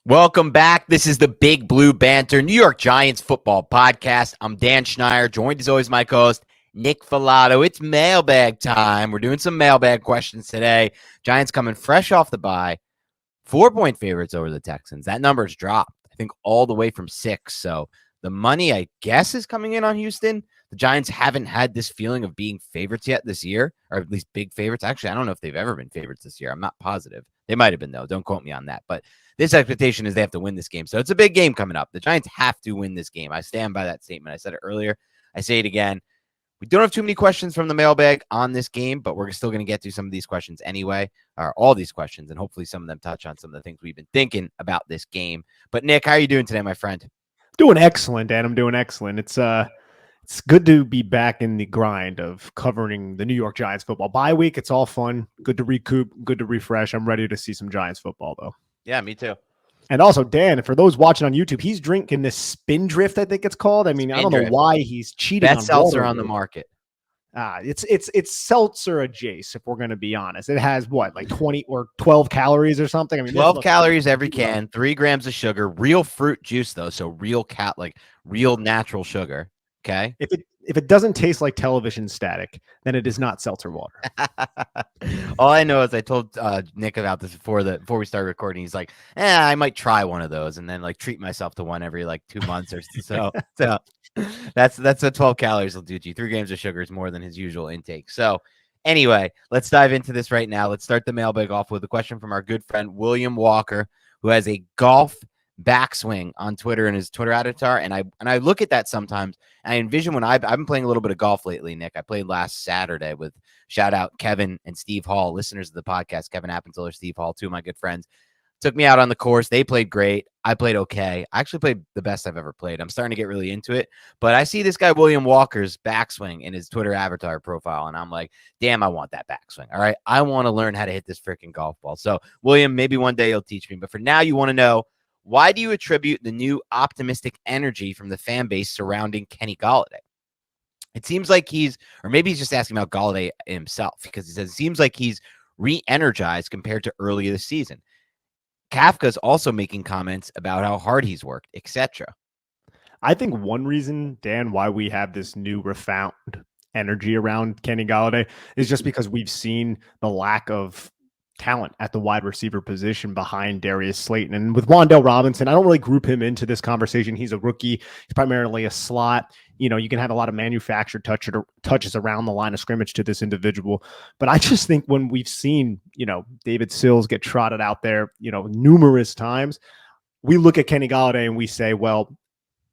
Welcome back. This is the Big Blue Banter New York Giants football podcast. I'm Dan Schneider, joined as always my co-host Nick Filato. It's mailbag time. We're doing some mailbag questions today. Giants coming fresh off the bye, 4-point favorites over the Texans. That number's dropped, I think, all the way from 6. So the money, I guess, is coming in on Houston. The Giants haven't had this feeling of being favorites yet this year, or at least big favorites. Actually, I don't know if they've ever been favorites this year. I'm not positive. They might have been, though. Don't quote me on that. But this expectation is they have to win this game. So it's a big game coming up. The Giants have to win this game. I stand by that statement. I said it earlier. I say it again. We don't have too many questions from the mailbag on this game, but we're still going to get to some of these questions anyway, or all these questions, and hopefully some of them touch on some of the things we've been thinking about this game. But Nick, how are you doing today, my friend? Doing excellent, Dan. I'm doing excellent. It's good to be back in the grind of covering the New York Giants football. Bye week, it's all fun. Good to recoup, good to refresh. I'm ready to see some Giants football, though. Yeah, me too. And also, Dan, for those watching on YouTube, he's drinking this Spin Drift, I think it's called. I mean, I don't know why he's cheating. Best seltzer on the market. It's seltzer adjacent, if we're going to be honest. It has what, like 20 or 12 calories or something? I mean, 12 calories every can, 3 grams of sugar, real fruit juice, though. So real natural sugar. Okay. If it doesn't taste like television static, then it is not seltzer water. All I know is I told Nick about this before we started recording. He's like, I might try one of those and then like treat myself to one every like 2 months or so. So that's what 12 calories will do to you. 3 grams of sugar is more than his usual intake. So anyway, let's dive into this right now. Let's start the mailbag off with a question from our good friend William Walker, who has a golf backswing on Twitter and his Twitter avatar. And I look at that sometimes and I envision when I've been playing a little bit of golf lately, Nick. I played last Saturday with shout out Kevin and Steve Hall, listeners of the podcast, Kevin Appenziller, Steve Hall, two of my good friends. Took me out on the course. They played great. I played okay. I actually played the best I've ever played. I'm starting to get really into it. But I see this guy, William Walker's backswing in his Twitter avatar profile. And I'm like, damn, I want that backswing. All right. I want to learn how to hit this freaking golf ball. So William, maybe one day you'll teach me. But for now, you want to know, why do you attribute the new optimistic energy from the fan base surrounding Kenny Golladay? It seems like or maybe he's just asking about Golladay himself, because he says it seems like he's re-energized compared to earlier this season. Kafka's also making comments about how hard he's worked, etc. I think one reason, Dan, why we have this new refound energy around Kenny Golladay is just because we've seen the lack of talent at the wide receiver position behind Darius Slayton. And with Wan'Dale Robinson, I don't really group him into this conversation. He's a rookie. He's primarily a slot. You know, you can have a lot of manufactured touches around the line of scrimmage to this individual. But I just think when we've seen, David Sills get trotted out there, numerous times, we look at Kenny Golladay and we say, well,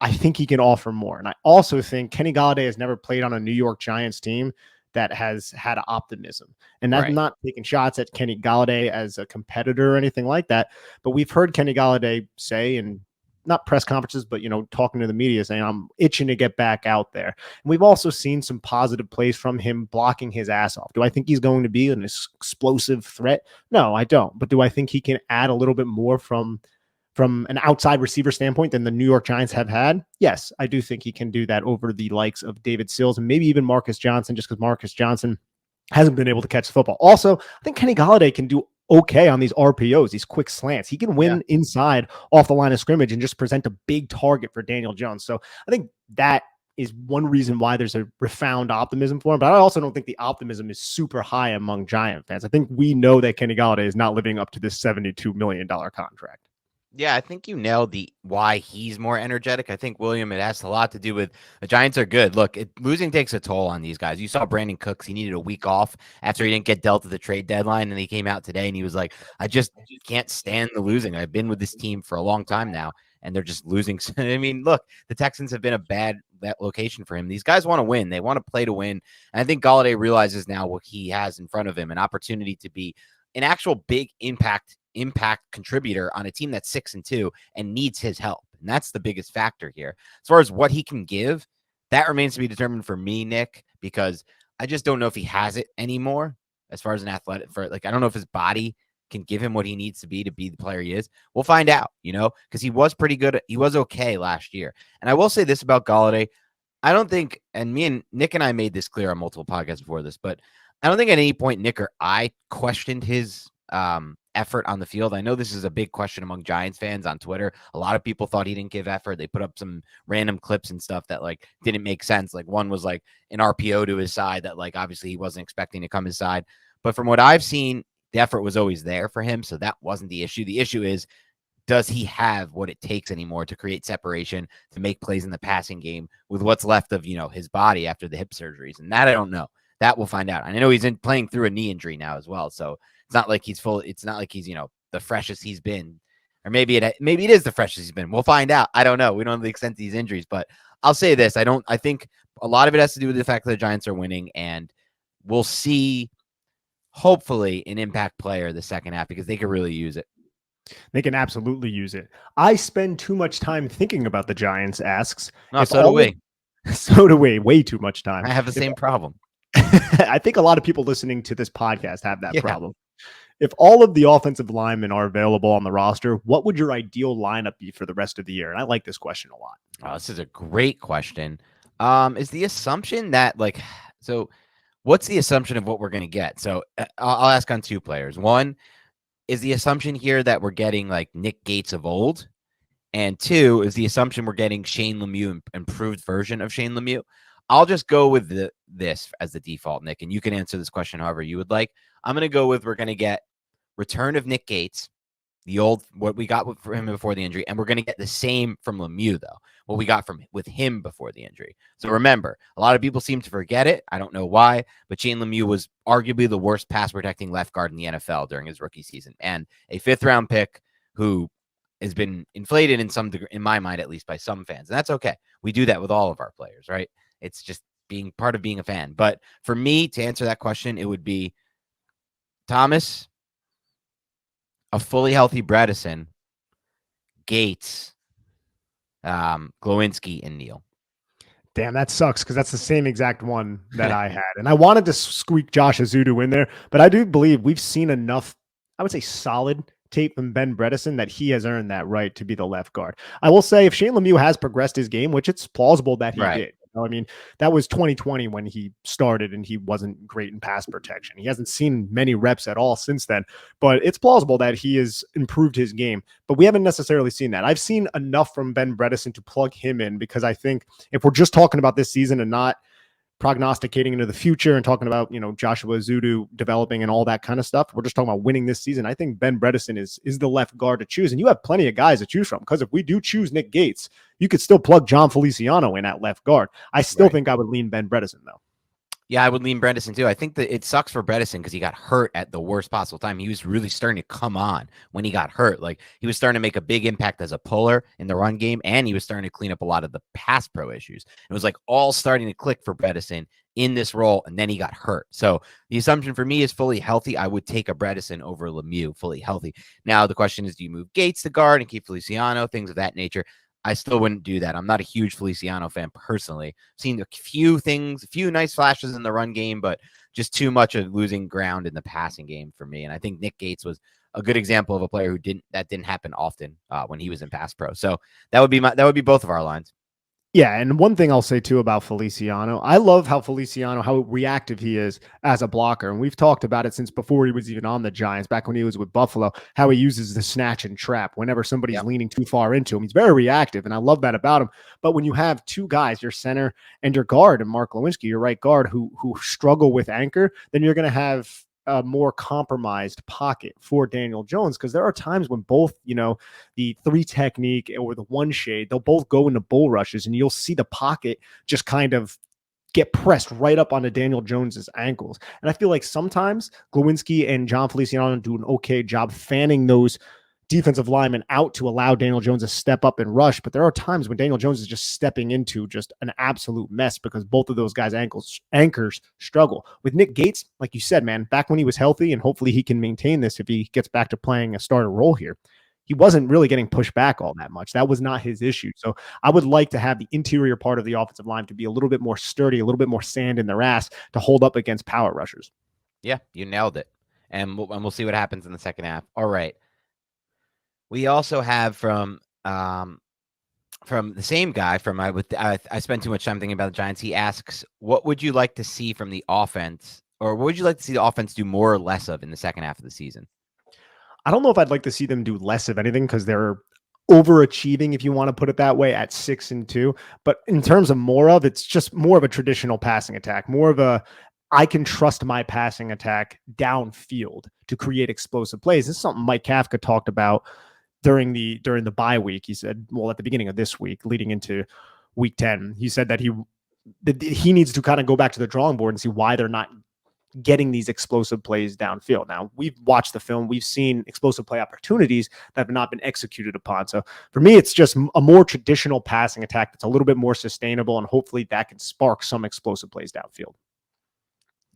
I think he can offer more. And I also think Kenny Golladay has never played on a New York Giants team that has had optimism. And that's not taking shots at Kenny Golladay as a competitor or anything like that. But we've heard Kenny Golladay say, in not press conferences, but, talking to the media, saying, I'm itching to get back out there. And we've also seen some positive plays from him blocking his ass off. Do I think he's going to be an explosive threat? No, I don't. But do I think he can add a little bit more from an outside receiver standpoint than the New York Giants have had? Yes, I do think he can do that over the likes of David Sills and maybe even Marcus Johnson, just because Marcus Johnson hasn't been able to catch the football. Also, I think Kenny Golladay can do okay on these RPOs, these quick slants. He can win inside off the line of scrimmage and just present a big target for Daniel Jones. So I think that is one reason why there's a profound optimism for him. But I also don't think the optimism is super high among Giant fans. I think we know that Kenny Golladay is not living up to this $72 million contract. Yeah, I think you nailed why he's more energetic. I think, William, it has a lot to do with the Giants are good. Look, losing takes a toll on these guys. You saw Brandon Cooks. He needed a week off after he didn't get dealt at the trade deadline, and he came out today and he was like, I just can't stand the losing. I've been with this team for a long time now, and they're just losing. I mean, look, the Texans have been a bad location for him. These guys want to win. They want to play to win. And I think Golladay realizes now what he has in front of him, an opportunity to be an actual big impact contributor on a team that's 6-2 and needs his help. And that's the biggest factor here. As far as what he can give, that remains to be determined for me, Nick, because I just don't know if he has it anymore as far as an athletic I don't know if his body can give him what he needs to be the player he is. We'll find out, because he was pretty good. He was okay last year. And I will say this about Golladay. I don't think, and me and Nick and I made this clear on multiple podcasts before this, but I don't think at any point Nick or I questioned his effort on the field? I know this is a big question among Giants fans on Twitter. A lot of people thought he didn't give effort. They put up some random clips and stuff that like didn't make sense. Like one was like an RPO to his side that like obviously he wasn't expecting to come his side. But from what I've seen, the effort was always there for him. So that wasn't the issue. The issue is, does he have what it takes anymore to create separation, to make plays in the passing game with what's left of, his body after the hip surgeries? And that I don't know. That we'll find out. I know he's playing through a knee injury now as well. So it's not like he's full. It's not like he's, the freshest he's been, or maybe it is the freshest he's been. We'll find out. I don't know. We don't have the extent of these injuries, but I'll say this. I think a lot of it has to do with the fact that the Giants are winning, and we'll see hopefully an impact player the second half because they could really use it. They can absolutely use it. I spend too much time thinking about the Giants, asks. No, so do we. So do we. Way too much time. I have the same problem. I think a lot of people listening to this podcast have that problem. If all of the offensive linemen are available on the roster, what would your ideal lineup be for the rest of the year? And I like this question a lot. Oh, this is a great question. Is the assumption that so what's the assumption of what we're going to get? So I'll ask on two players. One, is the assumption here that we're getting like Nick Gates of old? And two, is the assumption we're getting Shane Lemieux, improved version of Shane Lemieux? I'll just go with this as the default, Nick, and you can answer this question however you would like. I'm going to go with we're going to get return of Nick Gates, the old, what we got for him before the injury, and we're going to get the same from Lemieux, though, what we got with him before the injury. So remember, a lot of people seem to forget it. I don't know why, but Shane Lemieux was arguably the worst pass-protecting left guard in the NFL during his rookie season, and a fifth-round pick who has been inflated in some degree, in my mind at least, by some fans. And that's okay. We do that with all of our players, right? It's just being part of being a fan. But for me, to answer that question, it would be Thomas, a fully healthy Bredesen, Gates, Glowinski, and Neal. Damn, that sucks because that's the same exact one that I had. And I wanted to squeak Josh Azudu in there, but I do believe we've seen enough, I would say solid tape from Ben Bredesen that he has earned that right to be the left guard. I will say if Shane Lemieux has progressed his game, which it's plausible that he did. I mean, that was 2020 when he started and he wasn't great in pass protection. He hasn't seen many reps at all since then, but it's plausible that he has improved his game, but we haven't necessarily seen that. I've seen enough from Ben Bredesen to plug him in because I think if we're just talking about this season and not prognosticating into the future and talking about, Joshua Azudu developing and all that kind of stuff, we're just talking about winning this season. I think Ben Bredesen is the left guard to choose. And you have plenty of guys to choose from because if we do choose Nick Gates, you could still plug John Feliciano in at left guard. I still think I would lean Ben Bredesen though. Yeah, I would lean Bredesen too. I think that it sucks for Bredesen because he got hurt at the worst possible time. He was really starting to come on when he got hurt. Like he was starting to make a big impact as a puller in the run game, and he was starting to clean up a lot of the pass pro issues. It was like all starting to click for Bredesen in this role, and then he got hurt. So the assumption for me is fully healthy. I would take a Bredesen over Lemieux fully healthy. Now the question is, do you move Gates to guard and keep Feliciano, things of that nature? I still wouldn't do that. I'm not a huge Feliciano fan personally. I've seen a few nice flashes in the run game, but just too much of losing ground in the passing game for me. And I think Nick Gates was a good example of a player who didn't happen often when he was in pass pro. So that would be both of our lines. Yeah, and one thing I'll say too about Feliciano, I love how reactive he is as a blocker. And we've talked about it since before he was even on the Giants, back when he was with Buffalo, how he uses the snatch and trap whenever somebody's leaning too far into him. He's very reactive, and I love that about him. But when you have two guys, your center and your guard, and Mark Lewinsky, your right guard, who struggle with anchor, then you're going to have a more compromised pocket for Daniel Jones, because there are times when both, the three technique or the one shade, they'll both go into bull rushes, and you'll see the pocket just kind of get pressed right up onto Daniel Jones's ankles. And I feel like sometimes Glowinski and John Feliciano do an okay job fanning those defensive linemen out to allow Daniel Jones to step up and rush. But there are times when Daniel Jones is just stepping into just an absolute mess because both of those guys' anchors struggle. With Nick Gates, like you said, man, back when he was healthy, and hopefully he can maintain this if he gets back to playing a starter role here, he wasn't really getting pushed back all that much. That was not his issue. So I would like to have the interior part of the offensive line to be a little bit more sturdy, a little bit more sand in their ass to hold up against power rushers. Yeah, you nailed it. And we'll see what happens in the second half. All right. We also have from the same guy I spent too much time thinking about the Giants. He asks, what would you like to see from the offense, or what would you like to see the offense do more or less of in the second half of the season? I don't know if I'd like to see them do less of anything because they're overachieving, if you want to put it that way, at 6-2. But in terms of more of, it's just more of a traditional passing attack, more of a I can trust my passing attack downfield to create explosive plays. This is something Mike Kafka talked about during the bye week. He said, well, at the beginning of this week, leading into week 10, he said that he needs to kind of go back to the drawing board and see why they're not getting these explosive plays downfield. Now, we've watched the film. We've seen explosive play opportunities that have not been executed upon. So for me, it's just a more traditional passing attack that's a little bit more sustainable, and hopefully that can spark some explosive plays downfield.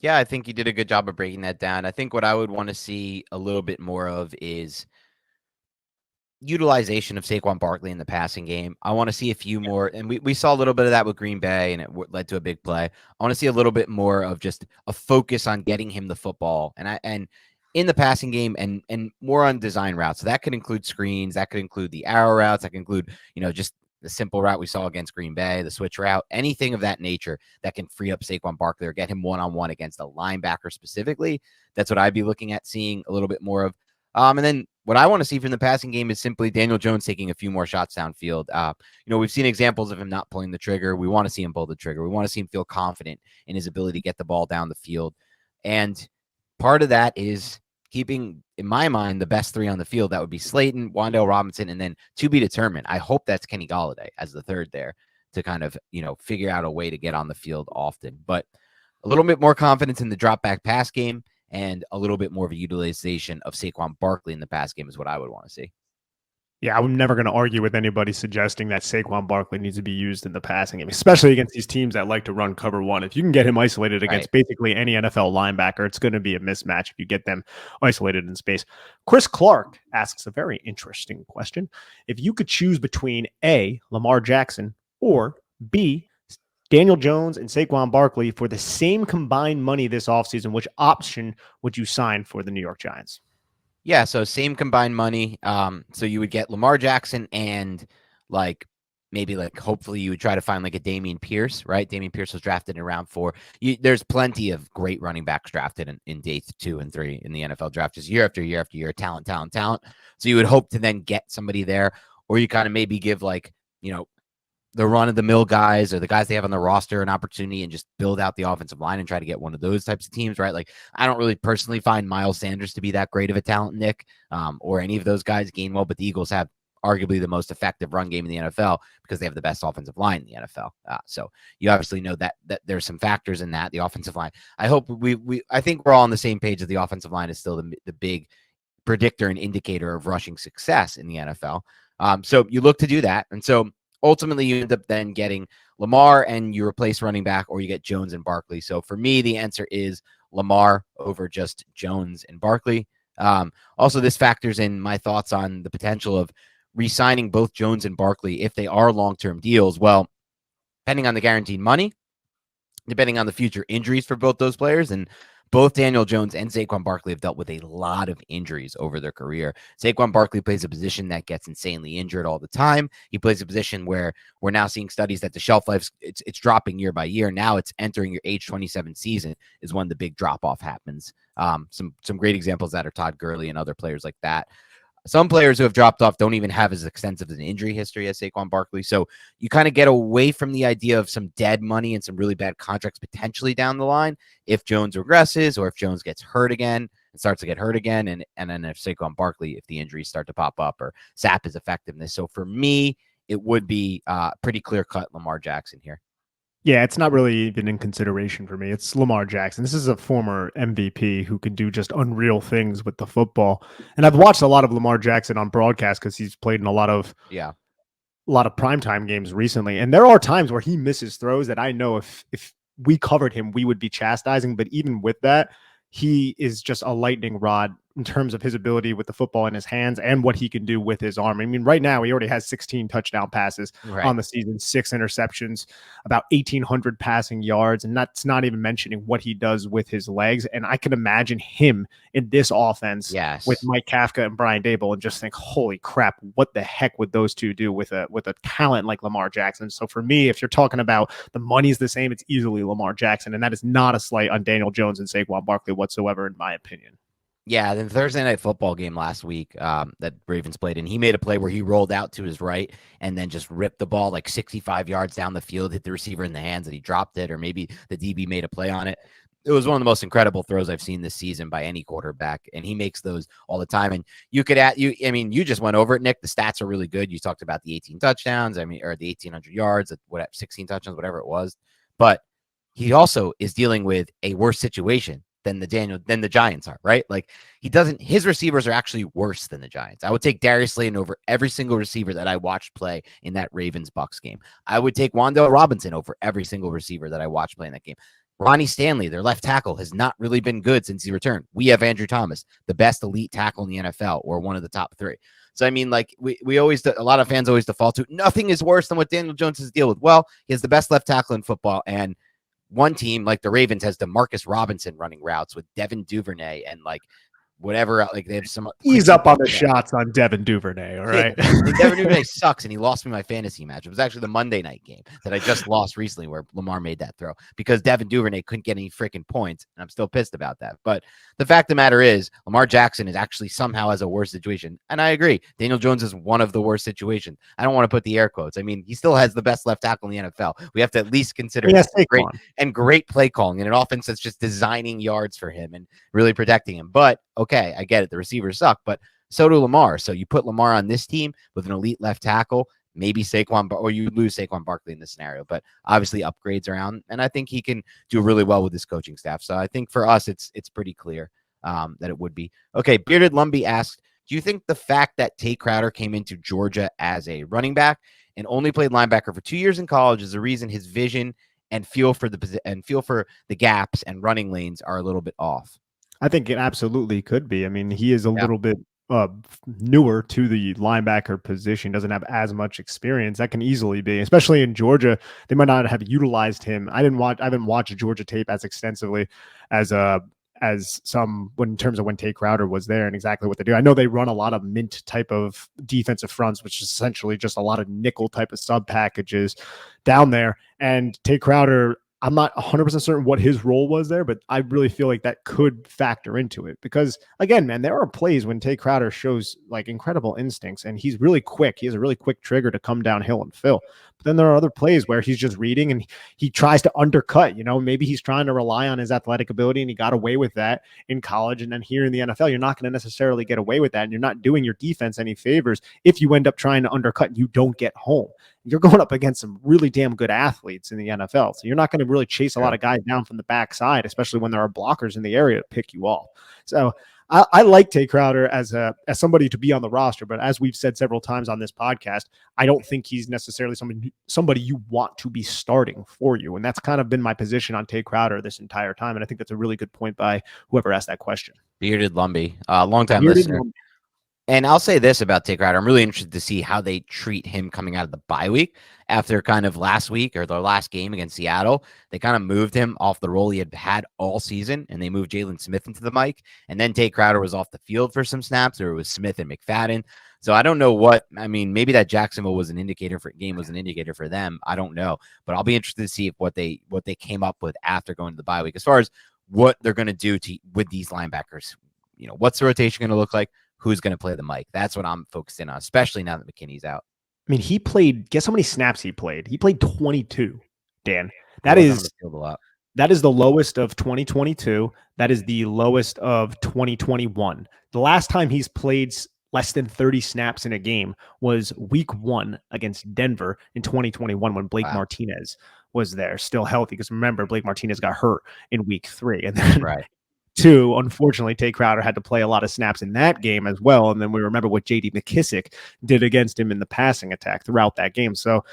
Yeah, I think you did a good job of breaking that down. I think what I would want to see a little bit more of is utilization of Saquon Barkley in the passing game. I want to see a few more, and we saw a little bit of that with Green Bay, and it led to a big play. I want to see a little bit more of just a focus on getting him the football, and in the passing game, and more on design routes. So that could include screens, that could include the arrow routes, that could include just the simple route we saw against Green Bay, the switch route, anything of that nature that can free up Saquon Barkley or get him one-on-one against a linebacker specifically. That's what I'd be looking at seeing a little bit more of. And then what I want to see from the passing game is simply Daniel Jones taking a few more shots downfield. We've seen examples of him not pulling the trigger. We want to see him pull the trigger. We want to see him feel confident in his ability to get the ball down the field. And part of that is keeping, in my mind, the best three on the field. That would be Slayton, Wan'Dale Robinson, and then to be determined. I hope that's Kenny Golladay as the third there to kind of, figure out a way to get on the field often. But a little bit more confidence in the drop back pass game and a little bit more of a utilization of Saquon Barkley in the pass game is what I would want to see. Yeah, I'm never going to argue with anybody suggesting that Saquon Barkley needs to be used in the passing game, especially against these teams that like to run cover one. If you can get him isolated against basically any NFL linebacker, it's going to be a mismatch if you get them isolated in space. Chris Clark asks a very interesting question. If you could choose between A, Lamar Jackson, or B, Daniel Jones and Saquon Barkley for the same combined money this offseason, which option would you sign for the New York Giants? Yeah, so same combined money. So you would get Lamar Jackson and maybe hopefully you would try to find a Dameon Pierce, right? Dameon Pierce was drafted in round 4. There's plenty of great running backs drafted in day 2 and 3 in the NFL draft, just year after year after year, talent. So you would hope to then get somebody there, or you kind of maybe give the run-of-the-mill guys or the guys they have on the roster an opportunity and just build out the offensive line and try to get one of those types of teams, right? I don't really personally find Miles Sanders to be that great of a talent, Nick, or any of those guys Gainwell, but the Eagles have arguably the most effective run game in the NFL because they have the best offensive line in the NFL. So you obviously know that there's some factors in that, the offensive line. I hope I think we're all on the same page that the offensive line is still the big predictor and indicator of rushing success in the NFL. So you look to do that. And so ultimately, you end up then getting Lamar and you replace running back, or you get Jones and Barkley. So for me, the answer is Lamar over just Jones and Barkley. Also, this factors in my thoughts on the potential of re-signing both Jones and Barkley if they are long-term deals. Well, depending on the guaranteed money, depending on the future injuries for both those players, and both Daniel Jones and Saquon Barkley have dealt with a lot of injuries over their career. Saquon Barkley plays a position that gets insanely injured all the time. He plays a position where we're now seeing studies that the shelf life, it's dropping year by year. Now it's entering your age 27 season is when the big drop-off happens. Some great examples that are Todd Gurley and other players like that. Some players who have dropped off don't even have as extensive an injury history as Saquon Barkley. So you kind of get away from the idea of some dead money and some really bad contracts potentially down the line if Jones regresses or if Jones gets hurt again and starts to get hurt again. And then if Saquon Barkley, if the injuries start to pop up or sap his effectiveness. So for me, it would be pretty clear-cut Lamar Jackson here. Yeah, it's not really even in consideration for me. It's Lamar Jackson. This is a former MVP who can do just unreal things with the football. And I've watched a lot of Lamar Jackson on broadcast because he's played in a lot of primetime games recently. And there are times where he misses throws that I know if we covered him, we would be chastising. But even with that, he is just a lightning rod in terms of his ability with the football in his hands and what he can do with his arm. I mean, right now he already has 16 touchdown passes on the season, 6 interceptions, about 1,800 passing yards. And that's not even mentioning what he does with his legs. And I can imagine him in this offense with Mike Kafka and Brian Daboll and just think, holy crap, what the heck would those two do with a talent like Lamar Jackson? So for me, if you're talking about the money's the same, it's easily Lamar Jackson. And that is not a slight on Daniel Jones and Saquon Barkley whatsoever, in my opinion. Yeah, the Thursday night football game last week that Ravens played, and he made a play where he rolled out to his right and then just ripped the ball like 65 yards down the field, hit the receiver in the hands, and he dropped it, or maybe the DB made a play on it. It was one of the most incredible throws I've seen this season by any quarterback, and he makes those all the time. And you could you just went over it, Nick. The stats are really good. You talked about the 18 touchdowns, or the 1,800 yards, 16 touchdowns, whatever it was. But he also is dealing with a worse situation than the Giants are, right? Like his receivers are actually worse than the Giants. I would take Darius Slayton over every single receiver that I watched play in that Ravens Bucks game. I would take Wan'Dale Robinson over every single receiver that I watched play in that game. Ronnie Stanley, their left tackle, has not really been good since he returned. We have Andrew Thomas, the best elite tackle in the NFL, or one of the top 3. So I mean, like we always, a lot of fans always default to nothing is worse than what Daniel Jones has to deal with. Well, he has the best left tackle in football, and one team like the Ravens has DeMarcus Robinson running routes with Devin Duvernay and like whatever. Like they have some. He's up on the shots on Devin Duvernay. All right. And Devin Duvernay sucks, and he lost me my fantasy match. It was actually the Monday night game that I just lost recently where Lamar made that throw because Devin Duvernay couldn't get any freaking points, and I'm still pissed about that. But the fact of the matter is, Lamar Jackson is actually somehow has a worse situation, and I agree. Daniel Jones is one of the worst situations. I don't want to put the air quotes. I mean, he still has the best left tackle in the NFL. We have to at least consider great play calling and an offense that's just designing yards for him and really protecting him. But okay, I get it. The receivers suck, but so do Lamar. So you put Lamar on this team with an elite left tackle, maybe Saquon, or you lose Saquon Barkley in this scenario, but obviously upgrades around. And I think he can do really well with this coaching staff. So I think for us, it's pretty clear that it would be. Okay, Bearded Lumbee asked, do you think the fact that Tay Crowder came into Georgia as a running back and only played linebacker for 2 years in college is the reason his vision and feel for the gaps and running lanes are a little bit off? I think it absolutely could be. I mean, he is a little bit newer to the linebacker position, doesn't have as much experience. That can easily be, especially in Georgia. They might not have utilized him. I haven't watched Georgia tape as extensively as some in terms of when Tay Crowder was there and exactly what they do. I know they run a lot of mint type of defensive fronts, which is essentially just a lot of nickel type of sub packages down there. And Tay Crowder, I'm not 100% certain what his role was there, but I really feel like that could factor into it because, again, man, there are plays when Tay Crowder shows like incredible instincts and he's really quick. He has a really quick trigger to come downhill and fill. But then there are other plays where he's just reading and he tries to undercut. Maybe he's trying to rely on his athletic ability and he got away with that in college. And then here in the NFL, you're not going to necessarily get away with that. And you're not doing your defense any favors if you end up trying to undercut and you don't get home. You're going up against some really damn good athletes in the NFL. So you're not going to really chase a lot of guys down from the backside, especially when there are blockers in the area to pick you off. So I like Tay Crowder as somebody to be on the roster, but as we've said several times on this podcast, I don't think he's necessarily somebody you want to be starting for you. And that's kind of been my position on Tay Crowder this entire time. And I think that's a really good point by whoever asked that question. Bearded Lumbee, long-time listener. And I'll say this about Tay Crowder. I'm really interested to see how they treat him coming out of the bye week after kind of last week or their last game against Seattle. They kind of moved him off the role he had all season, and they moved Jalen Smith into the mic. And then Tay Crowder was off the field for some snaps, or it was Smith and McFadden. So I don't know maybe that Jacksonville was an indicator for them. I don't know. But I'll be interested to see what they came up with after going to the bye week as far as what they're going to do with these linebackers. What's the rotation going to look like? Who's going to play the mic? That's what I'm focused in on, especially now that McKinney's out. I mean, he played, guess how many snaps he played? He played 22, Dan. That is the lowest of 2022. That is the lowest of 2021. The last time he's played less than 30 snaps in a game was week 1 against Denver in 2021 when Blake Martinez was there, still healthy. Because remember, Blake Martinez got hurt in week 3. And then Two, unfortunately, Tay Crowder had to play a lot of snaps in that game as well. And then we remember what J.D. McKissick did against him in the passing attack throughout that game. So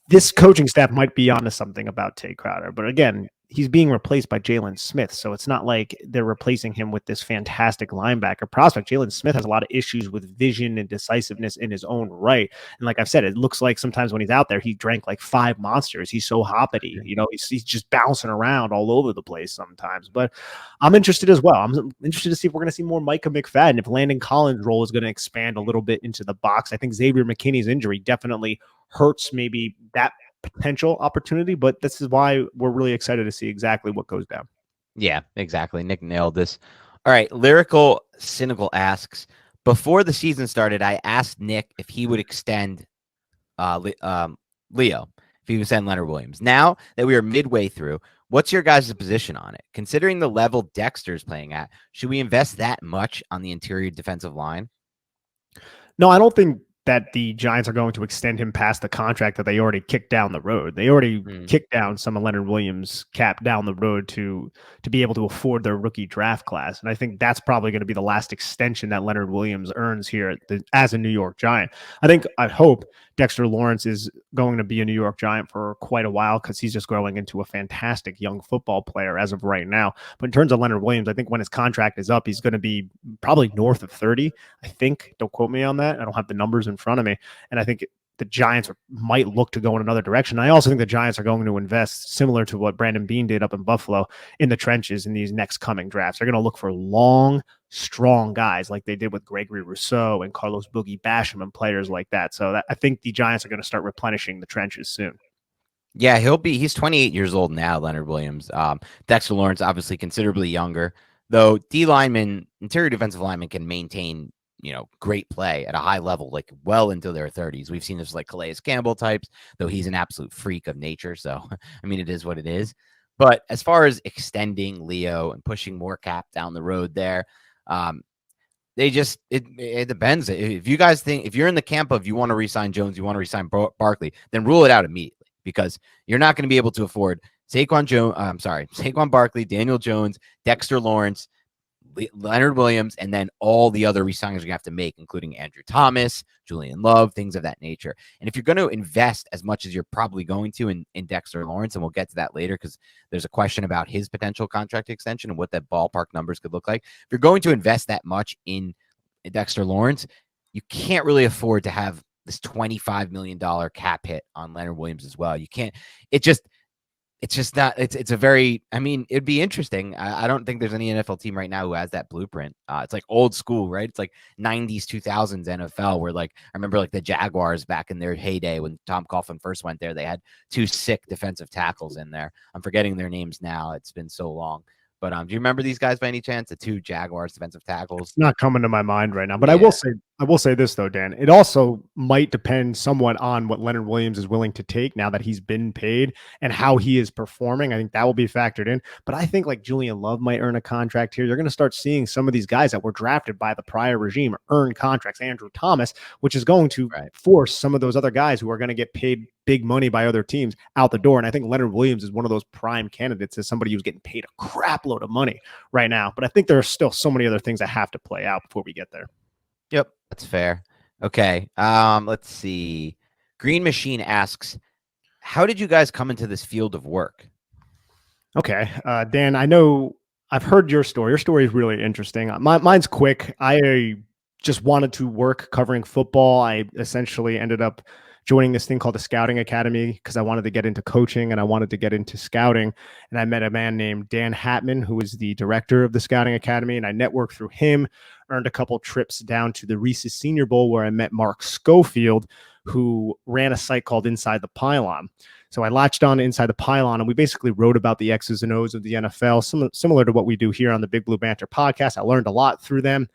this coaching staff might be onto something about Tay Crowder. But again, he's being replaced by Jalen Smith. So it's not like they're replacing him with this fantastic linebacker prospect. Jalen Smith has a lot of issues with vision and decisiveness in his own right. And like I've said, it looks like sometimes when he's out there, he drank like 5 monsters. He's so hoppity, he's just bouncing around all over the place sometimes. But I'm interested as well. I'm interested to see if we're going to see more Micah McFadden, if Landon Collins' role is going to expand a little bit into the box. I think Xavier McKinney's injury definitely hurts maybe that potential opportunity, but this is why we're really excited to see exactly what goes down. Yeah, exactly. Nick nailed this. All right. Lyrical Cynical asks, before the season started, I asked Nick if he would extend Leo, if he would send Leonard Williams. Now that we are midway through, what's your guys' position on it? Considering the level Dexter's playing at, should we invest that much on the interior defensive line? No, I don't think that the Giants are going to extend him past the contract that they already kicked down the road. They already kicked down some of Leonard Williams' cap down the road to be able to afford their rookie draft class. And I think that's probably going to be the last extension that Leonard Williams earns here as a New York Giant. I hope Dexter Lawrence is going to be a New York Giant for quite a while because he's just growing into a fantastic young football player as of right now. But in terms of Leonard Williams, I think when his contract is up, he's going to be probably north of 30. I think, don't quote me on that. I don't have the numbers in front of me. And I think the Giants might look to go in another direction. I also think the Giants are going to invest, similar to what Brandon Beane did up in Buffalo, in the trenches in these next coming drafts. They're going to look for long, strong guys like they did with Gregory Rousseau and Carlos Boogie Basham and players like that. So I think the Giants are going to start replenishing the trenches soon. Yeah, he's 28 years old now, Leonard Williams. Dexter Lawrence, obviously considerably younger, though interior defensive linemen can maintain, great play at a high level, like well into their 30s. We've seen this like Calais Campbell types, though he's an absolute freak of nature. So, I mean, it is what it is. But as far as extending Leo and pushing more cap down the road there, it depends. If you guys think, if you're in the camp of you want to re-sign Jones, you want to re-sign Barkley, then rule it out immediately, because you're not going to be able to afford Saquon Barkley, Daniel Jones, Dexter Lawrence, Leonard Williams, and then all the other re-signings you have to make, including Andrew Thomas, Julian Love, things of that nature. And if you're going to invest as much as you're probably going to in Dexter Lawrence, and we'll get to that later because there's a question about his potential contract extension and what that ballpark numbers could look like. If you're going to invest that much in Dexter Lawrence, you can't really afford to have this $25 million cap hit on Leonard Williams as well. You can't. It's just not. It's a very. I mean, it'd be interesting. I don't think there's any NFL team right now who has that blueprint. It's like old school, right? It's like 90s, 2000s NFL, where like I remember like the Jaguars back in their heyday when Tom Coughlin first went there. They had two sick defensive tackles in there. I'm forgetting their names now. It's been so long. But do you remember these guys by any chance? The two Jaguars defensive tackles? It's not coming to my mind right now. But Yeah. I will say this though, Dan. It also might depend somewhat on what Leonard Williams is willing to take now that he's been paid and how he is performing. I think that will be factored in. But I think like Julian Love might earn a contract here. You're going to start seeing some of these guys that were drafted by the prior regime earn contracts. Andrew Thomas, which is going to force some of those other guys who are going to get paid big money by other teams out the door. And I think Leonard Williams is one of those prime candidates as somebody who's getting paid a crap load of money right now. But I think there are still so many other things that have to play out before we get there. Yep, that's fair. Okay. Let's see. Green Machine asks, how did you guys come into this field of work? Okay. Dan, I know I've heard your story. Your story is really interesting. Mine's quick. I just wanted to work covering football. I essentially ended up joining this thing called the Scouting Academy because I wanted to get into coaching and I wanted to get into scouting. And I met a man named Dan Hatman, who is the director of the Scouting Academy. And I networked through him, earned a couple trips down to the Reese's Senior Bowl where I met Mark Schofield, who ran a site called Inside the Pylon. So I latched on to Inside the Pylon, and we basically wrote about the X's and O's of the NFL, similar to what we do here on the Big Blue Banter podcast. I learned a lot through them.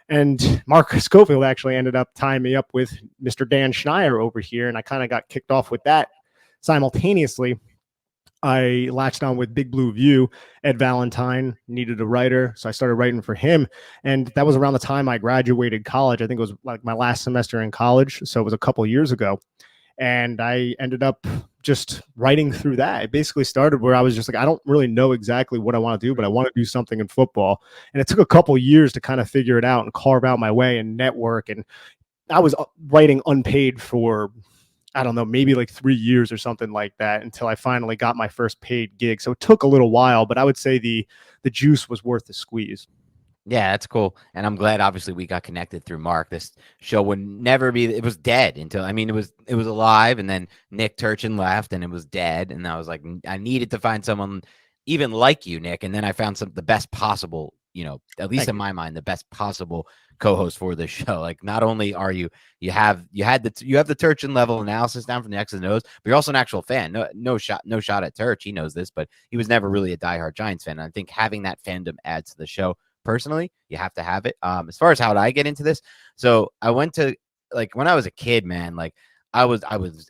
And Mark Schofield actually ended up tying me up with Mr. Dan Schneier over here, and I kind of got kicked off with that. Simultaneously, I latched on with Big Blue View. Ed Valentine needed a writer, so I started writing for him. And that was around the time I graduated college. I think it was like my last semester in college, so it was a couple years ago. And I ended up just writing through that. It basically started where I was just like, I don't really know exactly what I want to do, but I want to do something in football. And it took a couple years to kind of figure it out and carve out my way and network. And I was writing unpaid for, I don't know, maybe like 3 years or something like that until I finally got my first paid gig. So it took a little while, but I would say the juice was worth the squeeze. Yeah, that's cool. And I'm glad, obviously, we got connected through Mark. This show would never be, it was dead until, I mean, it was alive, and then Nick Turchin left and it was dead. And I was like, I needed to find someone even like you, Nick. And then I found the best possible, at least in my mind, the best possible co-host for this show. Like, not only are you have the Turchin level analysis down from the X's and O's, but you're also an actual fan. No shot at Turch. He knows this, but he was never really a diehard Giants fan. And I think having that fandom adds to the show personally. You have to have it. As far as how did I get into this? So I went to, like, when I was a kid, man, like I was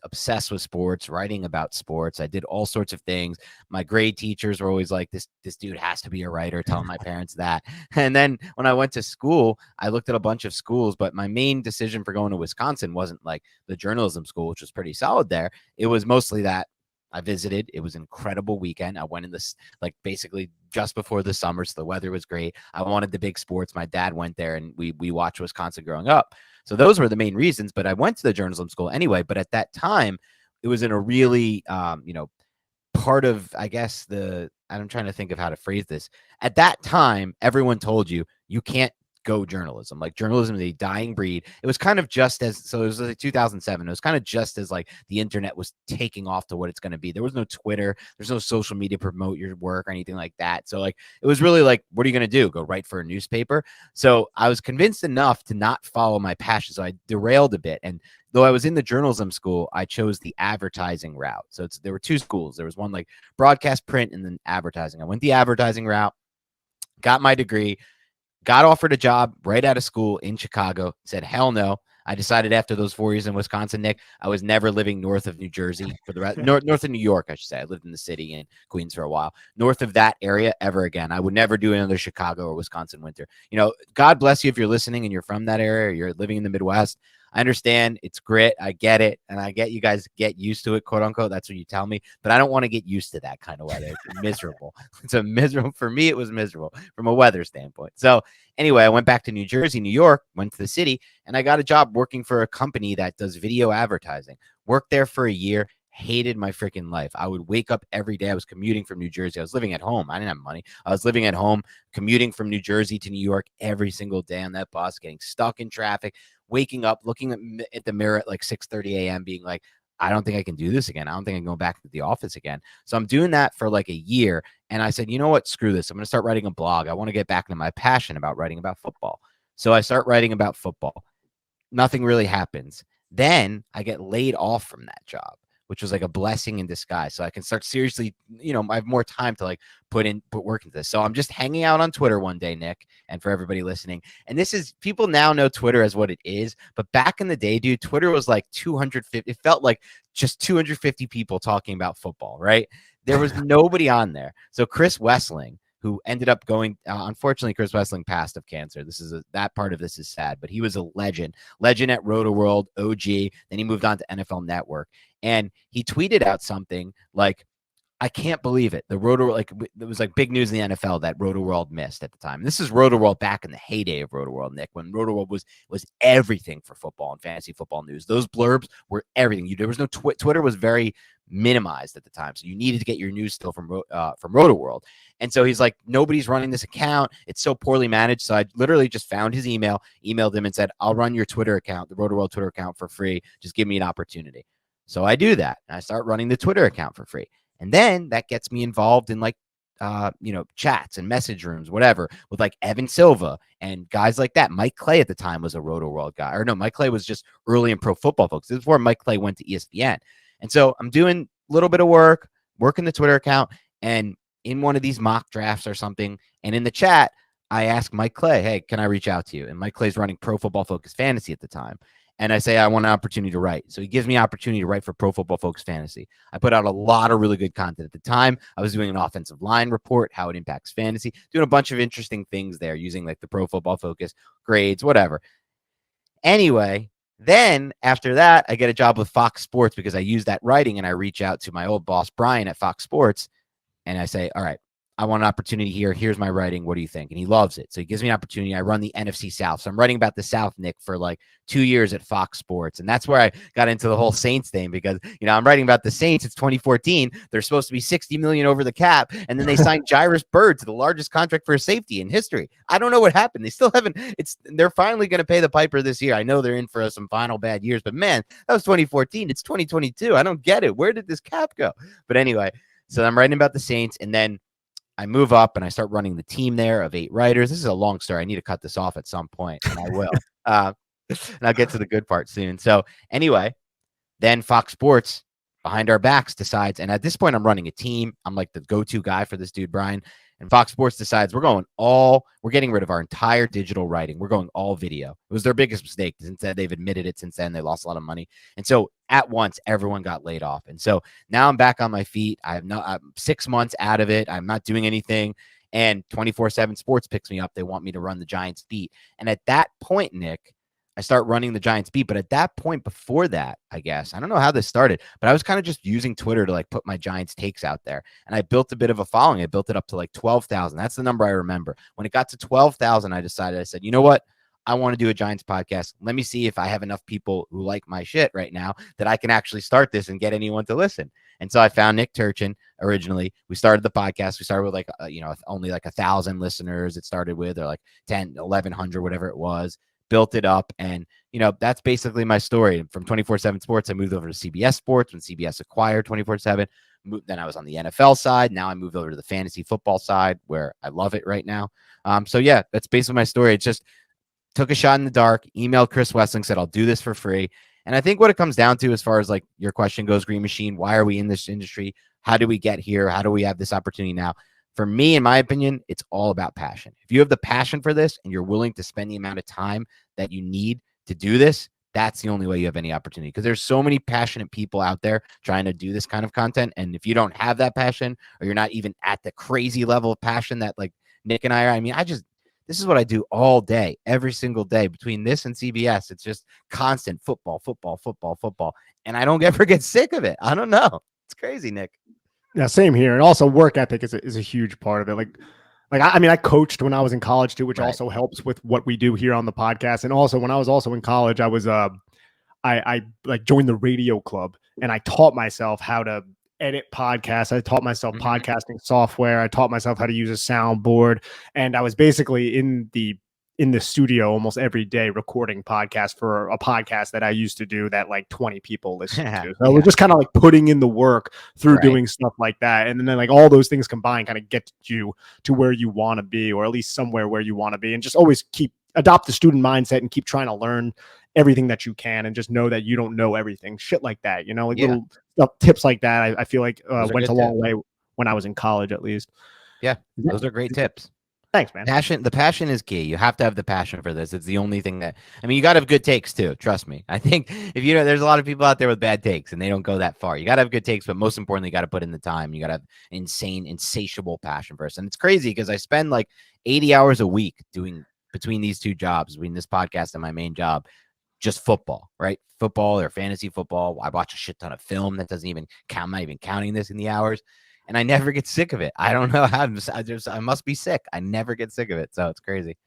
obsessed with sports, writing about sports. I did all sorts of things. My grade teachers were always like, this dude has to be a writer, telling my parents that. And then when I went to school, I looked at a bunch of schools, but my main decision for going to Wisconsin wasn't like the journalism school, which was pretty solid there. It was mostly that I visited. It was an incredible weekend. I went in this, like, basically just before the summer, so the weather was great. I wanted the big sports. My dad went there, and we watched Wisconsin growing up. So those were the main reasons. But I went to the journalism school anyway. But at that time, it was in a really, part of, I guess, I'm trying to think of how to phrase this. At that time, everyone told you can't go journalism. Like, journalism is a dying breed. It was kind of just as, so it was like 2007. It was kind of just as like the internet was taking off to what it's going to be. There was no Twitter. There's no social media to promote your work or anything like that. So like, it was really like, what are you going to do? Go write for a newspaper? So I was convinced enough to not follow my passion. So I derailed a bit. And though I was in the journalism school, I chose the advertising route. So there were two schools. There was one like broadcast, print, and then advertising. I went the advertising route, got my degree, got offered a job right out of school in Chicago, said, hell no. I decided after those 4 years in Wisconsin, Nick, I was never living north of New Jersey for the rest, north of New York, I should say. I lived in the city in Queens for a while. North of that area ever again. I would never do another Chicago or Wisconsin winter. God bless you if you're listening and you're from that area, or you're living in the Midwest. I understand it's grit. I get it. And I get you guys get used to it, quote unquote. That's what you tell me. But I don't want to get used to that kind of weather. It's miserable. For me, it was miserable from a weather standpoint. So anyway, I went back to New Jersey, New York, went to the city, and I got a job working for a company that does video advertising. Worked there for a year. Hated my freaking life. I would wake up every day. I was commuting from New Jersey. I was living at home. I didn't have money. I was living at home, commuting from New Jersey to New York every single day on that bus, getting stuck in traffic, waking up, looking at the mirror at like 6:30 a.m., being like, I don't think I can do this again. I don't think I can go back to the office again. So I'm doing that for like a year. And I said, you know what? Screw this. I'm going to start writing a blog. I want to get back into my passion about writing about football. So I start writing about football. Nothing really happens. Then I get laid off from that job, which was like a blessing in disguise. So I can start seriously, I have more time to like put work into this. So I'm just hanging out on Twitter one day, Nick, and for everybody listening. And this is, people now know Twitter as what it is. But back in the day, dude, Twitter was like 250. It felt like just 250 people talking about football, right? There was nobody on there. So Chris Wessling, who ended up going, unfortunately, Chris Wessling passed of cancer. That part of this is sad, but he was a legend at Roto-World, OG. Then he moved on to NFL Network. And he tweeted out something like, I can't believe it. The it was like big news in the NFL that Roto-World missed at the time. And this is Roto-World back in the heyday of Roto-World, Nick, when Roto-World was everything for football and fantasy football news. Those blurbs were everything. There was no Twitter was very minimized at the time, so you needed to get your news still from Roto-World. And so he's like, nobody's running this account. It's so poorly managed. So I literally just found his emailed him and said, I'll run your Twitter account, the Roto-World Twitter account, for free. Just give me an opportunity. So I do that. And I start running the Twitter account for free. And then that gets me involved in like, chats and message rooms, whatever, with like Evan Silva and guys like that. Mike Clay at the time was a Roto-World guy. Or no, Mike Clay was just early in Pro Football Focus. This is before Mike Clay went to ESPN. And so I'm doing a little bit of working the Twitter account, and in one of these mock drafts or something, and in the chat, I ask Mike Clay, hey, can I reach out to you? And Mike Clay's running Pro Football Focus Fantasy at the time. And I say, I want an opportunity to write. So he gives me an opportunity to write for Pro Football Focus Fantasy. I put out a lot of really good content at the time. I was doing an offensive line report, how it impacts fantasy, doing a bunch of interesting things there using like the Pro Football Focus grades, whatever. Anyway, then after that, I get a job with Fox Sports because I use that writing, and I reach out to my old boss, Brian, at Fox Sports, and I say, all right, I want an opportunity here. Here's my writing. What do you think? And he loves it. So he gives me an opportunity. I run the NFC South. So I'm writing about the South, Nick, for like 2 years at Fox Sports. And that's where I got into the whole Saints thing because, I'm writing about the Saints. It's 2014. They're supposed to be 60 million over the cap. And then they signed Jairus Byrd to the largest contract for a safety in history. I don't know what happened. They still haven't. They're finally going to pay the piper this year. I know they're in for some final bad years, but man, that was 2014. It's 2022. I don't get it. Where did this cap go? But anyway, so I'm writing about the Saints, and then I move up and I start running the team there of 8 writers. This is a long story. I need to cut this off at some point, and I will. And I'll get to the good part soon. So anyway, then Fox Sports behind our backs decides, and at this point I'm running a team. I'm like the go-to guy for this dude, Brian. And Fox Sports decides we're getting rid of our entire digital writing. We're going all video. It was their biggest mistake. Since then, they've admitted it since then. They lost a lot of money. And so at once, everyone got laid off. And so now I'm back on my feet. I'm 6 months out of it. I'm not doing anything. And 24/7 Sports picks me up. They want me to run the Giants beat. And at that point, Nick, I start running the Giants beat. But at that point, before that, I guess, I don't know how this started, but I was kind of just using Twitter to like put my Giants takes out there. And I built a bit of a following. I built it up to like 12,000. That's the number I remember. When it got to 12,000, I said, you know what? I want to do a Giants podcast. Let me see if I have enough people who like my shit right now that I can actually start this and get anyone to listen. And so I found Nick Turchin originally. We started the podcast. We started with like, only like 1,000 listeners. It started with, or like 10, 1,100, whatever it was. Built it up, and that's basically my story. From 24/7 Sports, I moved over to CBS Sports when CBS acquired 24/7. Then I was on the NFL side. Now I moved over to the fantasy football side, where I love it right now. So yeah, that's basically my story. It just took a shot in the dark, emailed Chris Wessling, said I'll do this for free. And I think what it comes down to, as far as like your question goes, Green Machine, why are we in this industry? How do we get here? How do we have this opportunity now? For me, in my opinion, it's all about passion. If you have the passion for this and you're willing to spend the amount of time that you need to do this, that's the only way you have any opportunity, because there's so many passionate people out there trying to do this kind of content. And if you don't have that passion, or you're not even at the crazy level of passion that like Nick and I are, this is what I do all day, every single day. Between this and CBS, it's just constant football. And I don't ever get sick of it. I don't know. It's crazy, Nick. Yeah, same here. And also work ethic is a huge part of it. I coached when I was in college too, which also helps with what we do here on the podcast. And also when I was also in college, I was I joined the radio club, and I taught myself how to edit podcasts. I taught myself podcasting software. I taught myself how to use a soundboard, and I was basically in the studio almost every day recording podcasts for a podcast that I used to do that like 20 people listen to. So we're just kind of like putting in the work through doing stuff like that. And then like all those things combined kind of get you to where you want to be, or at least somewhere where you want to be. And just always adopt the student mindset and keep trying to learn everything that you can, and just know that you don't know everything. Shit like that, little tips like that. I feel like went a long way when I was in college, at least. Yeah, those are great tips. Thanks, man. The passion is key. You have to have the passion for this. It's the only thing that, you got to have good takes too. Trust me. I think if there's a lot of people out there with bad takes and they don't go that far. You got to have good takes, but most importantly, you got to put in the time. You got to have insatiable passion for us. And it's crazy because I spend like 80 hours a week doing, between these two jobs, between this podcast and my main job, just football, right? Football or fantasy football. I watch a shit ton of film that doesn't even count. I'm not even counting this in the hours. And I never get sick of it. I don't know how. I must be sick. I never get sick of it. So it's crazy.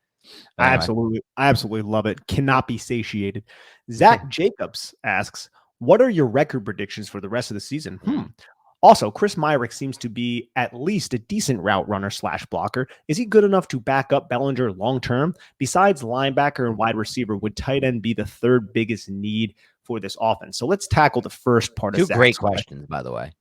Anyway. I absolutely love it. Cannot be satiated. Zach Jacobs asks, what are your record predictions for the rest of the season? Also, Chris Myrick seems to be at least a decent route runner / blocker. Is he good enough to back up Bellinger long-term? Besides linebacker and wide receiver, would tight end be the third biggest need for this offense? So let's tackle the first part of Zach's great questions, by the way.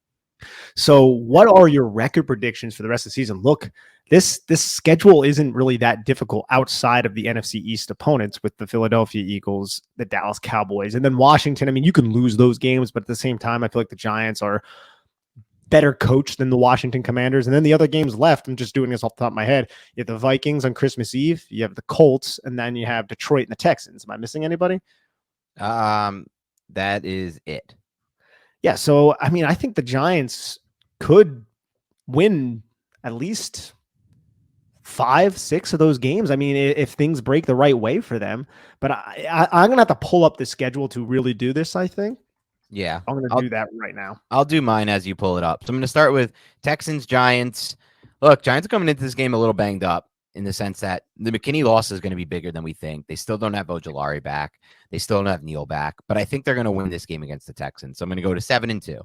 So what are your record predictions for the rest of the season? Look, this schedule isn't really that difficult outside of the NFC East opponents with the Philadelphia Eagles, the Dallas Cowboys, and then Washington. You can lose those games, but at the same time, I feel like the Giants are better coached than the Washington Commanders. And then the other games left, I'm just doing this off the top of my head. You have the Vikings on Christmas Eve, you have the Colts, and then you have Detroit and the Texans. Am I missing anybody? That is it. Yeah, so, I think the Giants could win at least 5-6 of those games. If things break the right way for them. But I'm going to have to pull up the schedule to really do this, I think. Yeah. I'm going to do that right now. I'll do mine as you pull it up. So I'm going to start with Texans, Giants. Look, Giants are coming into this game a little banged up, in the sense that the McKinney loss is going to be bigger than we think. They still don't have Ojulari back. They still don't have Neal back, but I think they're going to win this game against the Texans. So I'm going to go to 7-2.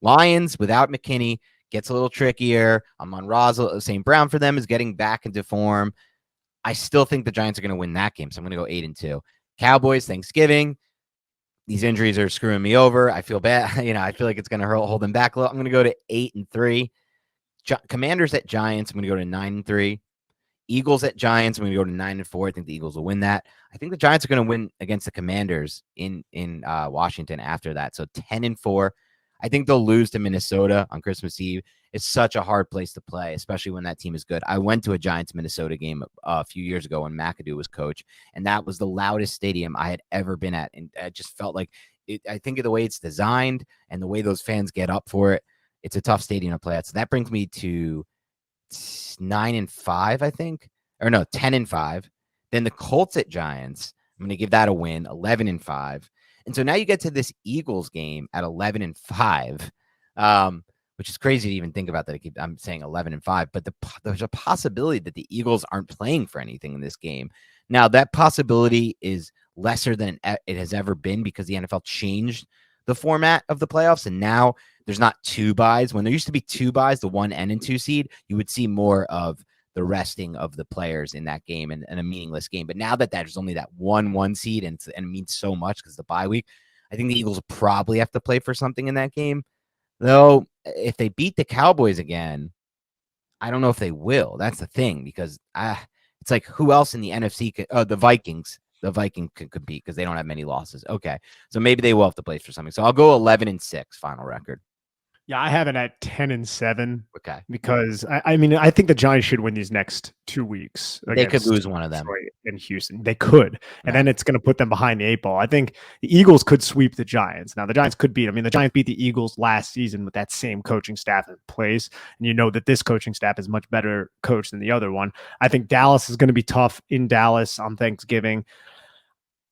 Lions without McKinney gets a little trickier. Amon-Ra, St. Brown for them is getting back into form. I still think the Giants are going to win that game. So I'm going to go 8-2. Cowboys, Thanksgiving. These injuries are screwing me over. I feel bad. I feel like it's going to hold them back a little. I'm going to go to 8-3. Commanders at Giants. I'm going to go to 9-3. Eagles at Giants. I'm going to go to 9-4. I think the Eagles will win that. I think the Giants are going to win against the Commanders in Washington after that. So 10-4. I think they'll lose to Minnesota on Christmas Eve. It's such a hard place to play, especially when that team is good. I went to a Giants-Minnesota game a few years ago when McAdoo was coach, and that was the loudest stadium I had ever been at. And I just felt like I think of the way it's designed and the way those fans get up for it. It's a tough stadium to play at. So that brings me to 9-5, I think, or no, 10-5. Then the Colts at Giants. I'm going to give that a win, 11-5. And so now you get to this Eagles game at 11-5, which is crazy to even think about that. I'm saying 11-5, but there's a possibility that the Eagles aren't playing for anything in this game. Now, that possibility is lesser than it has ever been because the NFL changed the format of the playoffs, and now there's not 2 byes. When there used to be 2 byes, the 1 and 2 seed, you would see more of the resting of the players in that game and a meaningless game. But now that there's only that 1 seed and it means so much because the bye week, I think the Eagles probably have to play for something in that game. Though, if they beat the Cowboys again, I don't know if they will. That's the thing, because it's like, who else in the NFC could, the Vikings. The Vikings could compete because they don't have many losses. Okay, so maybe they will have to play for something. So I'll go 11-6 final record. Yeah, I have it at 10-7. Okay, because I mean, I think the Giants should win these next 2 weeks. They could lose one of them. Detroit and Houston. They could, and then it's going to put them behind the 8 ball. I think the Eagles could sweep the Giants. Now, the Giants could beat. I mean, the Giants beat the Eagles last season with that same coaching staff in place, and you know that this coaching staff is much better coached than the other one. I think Dallas is going to be tough in Dallas on Thanksgiving.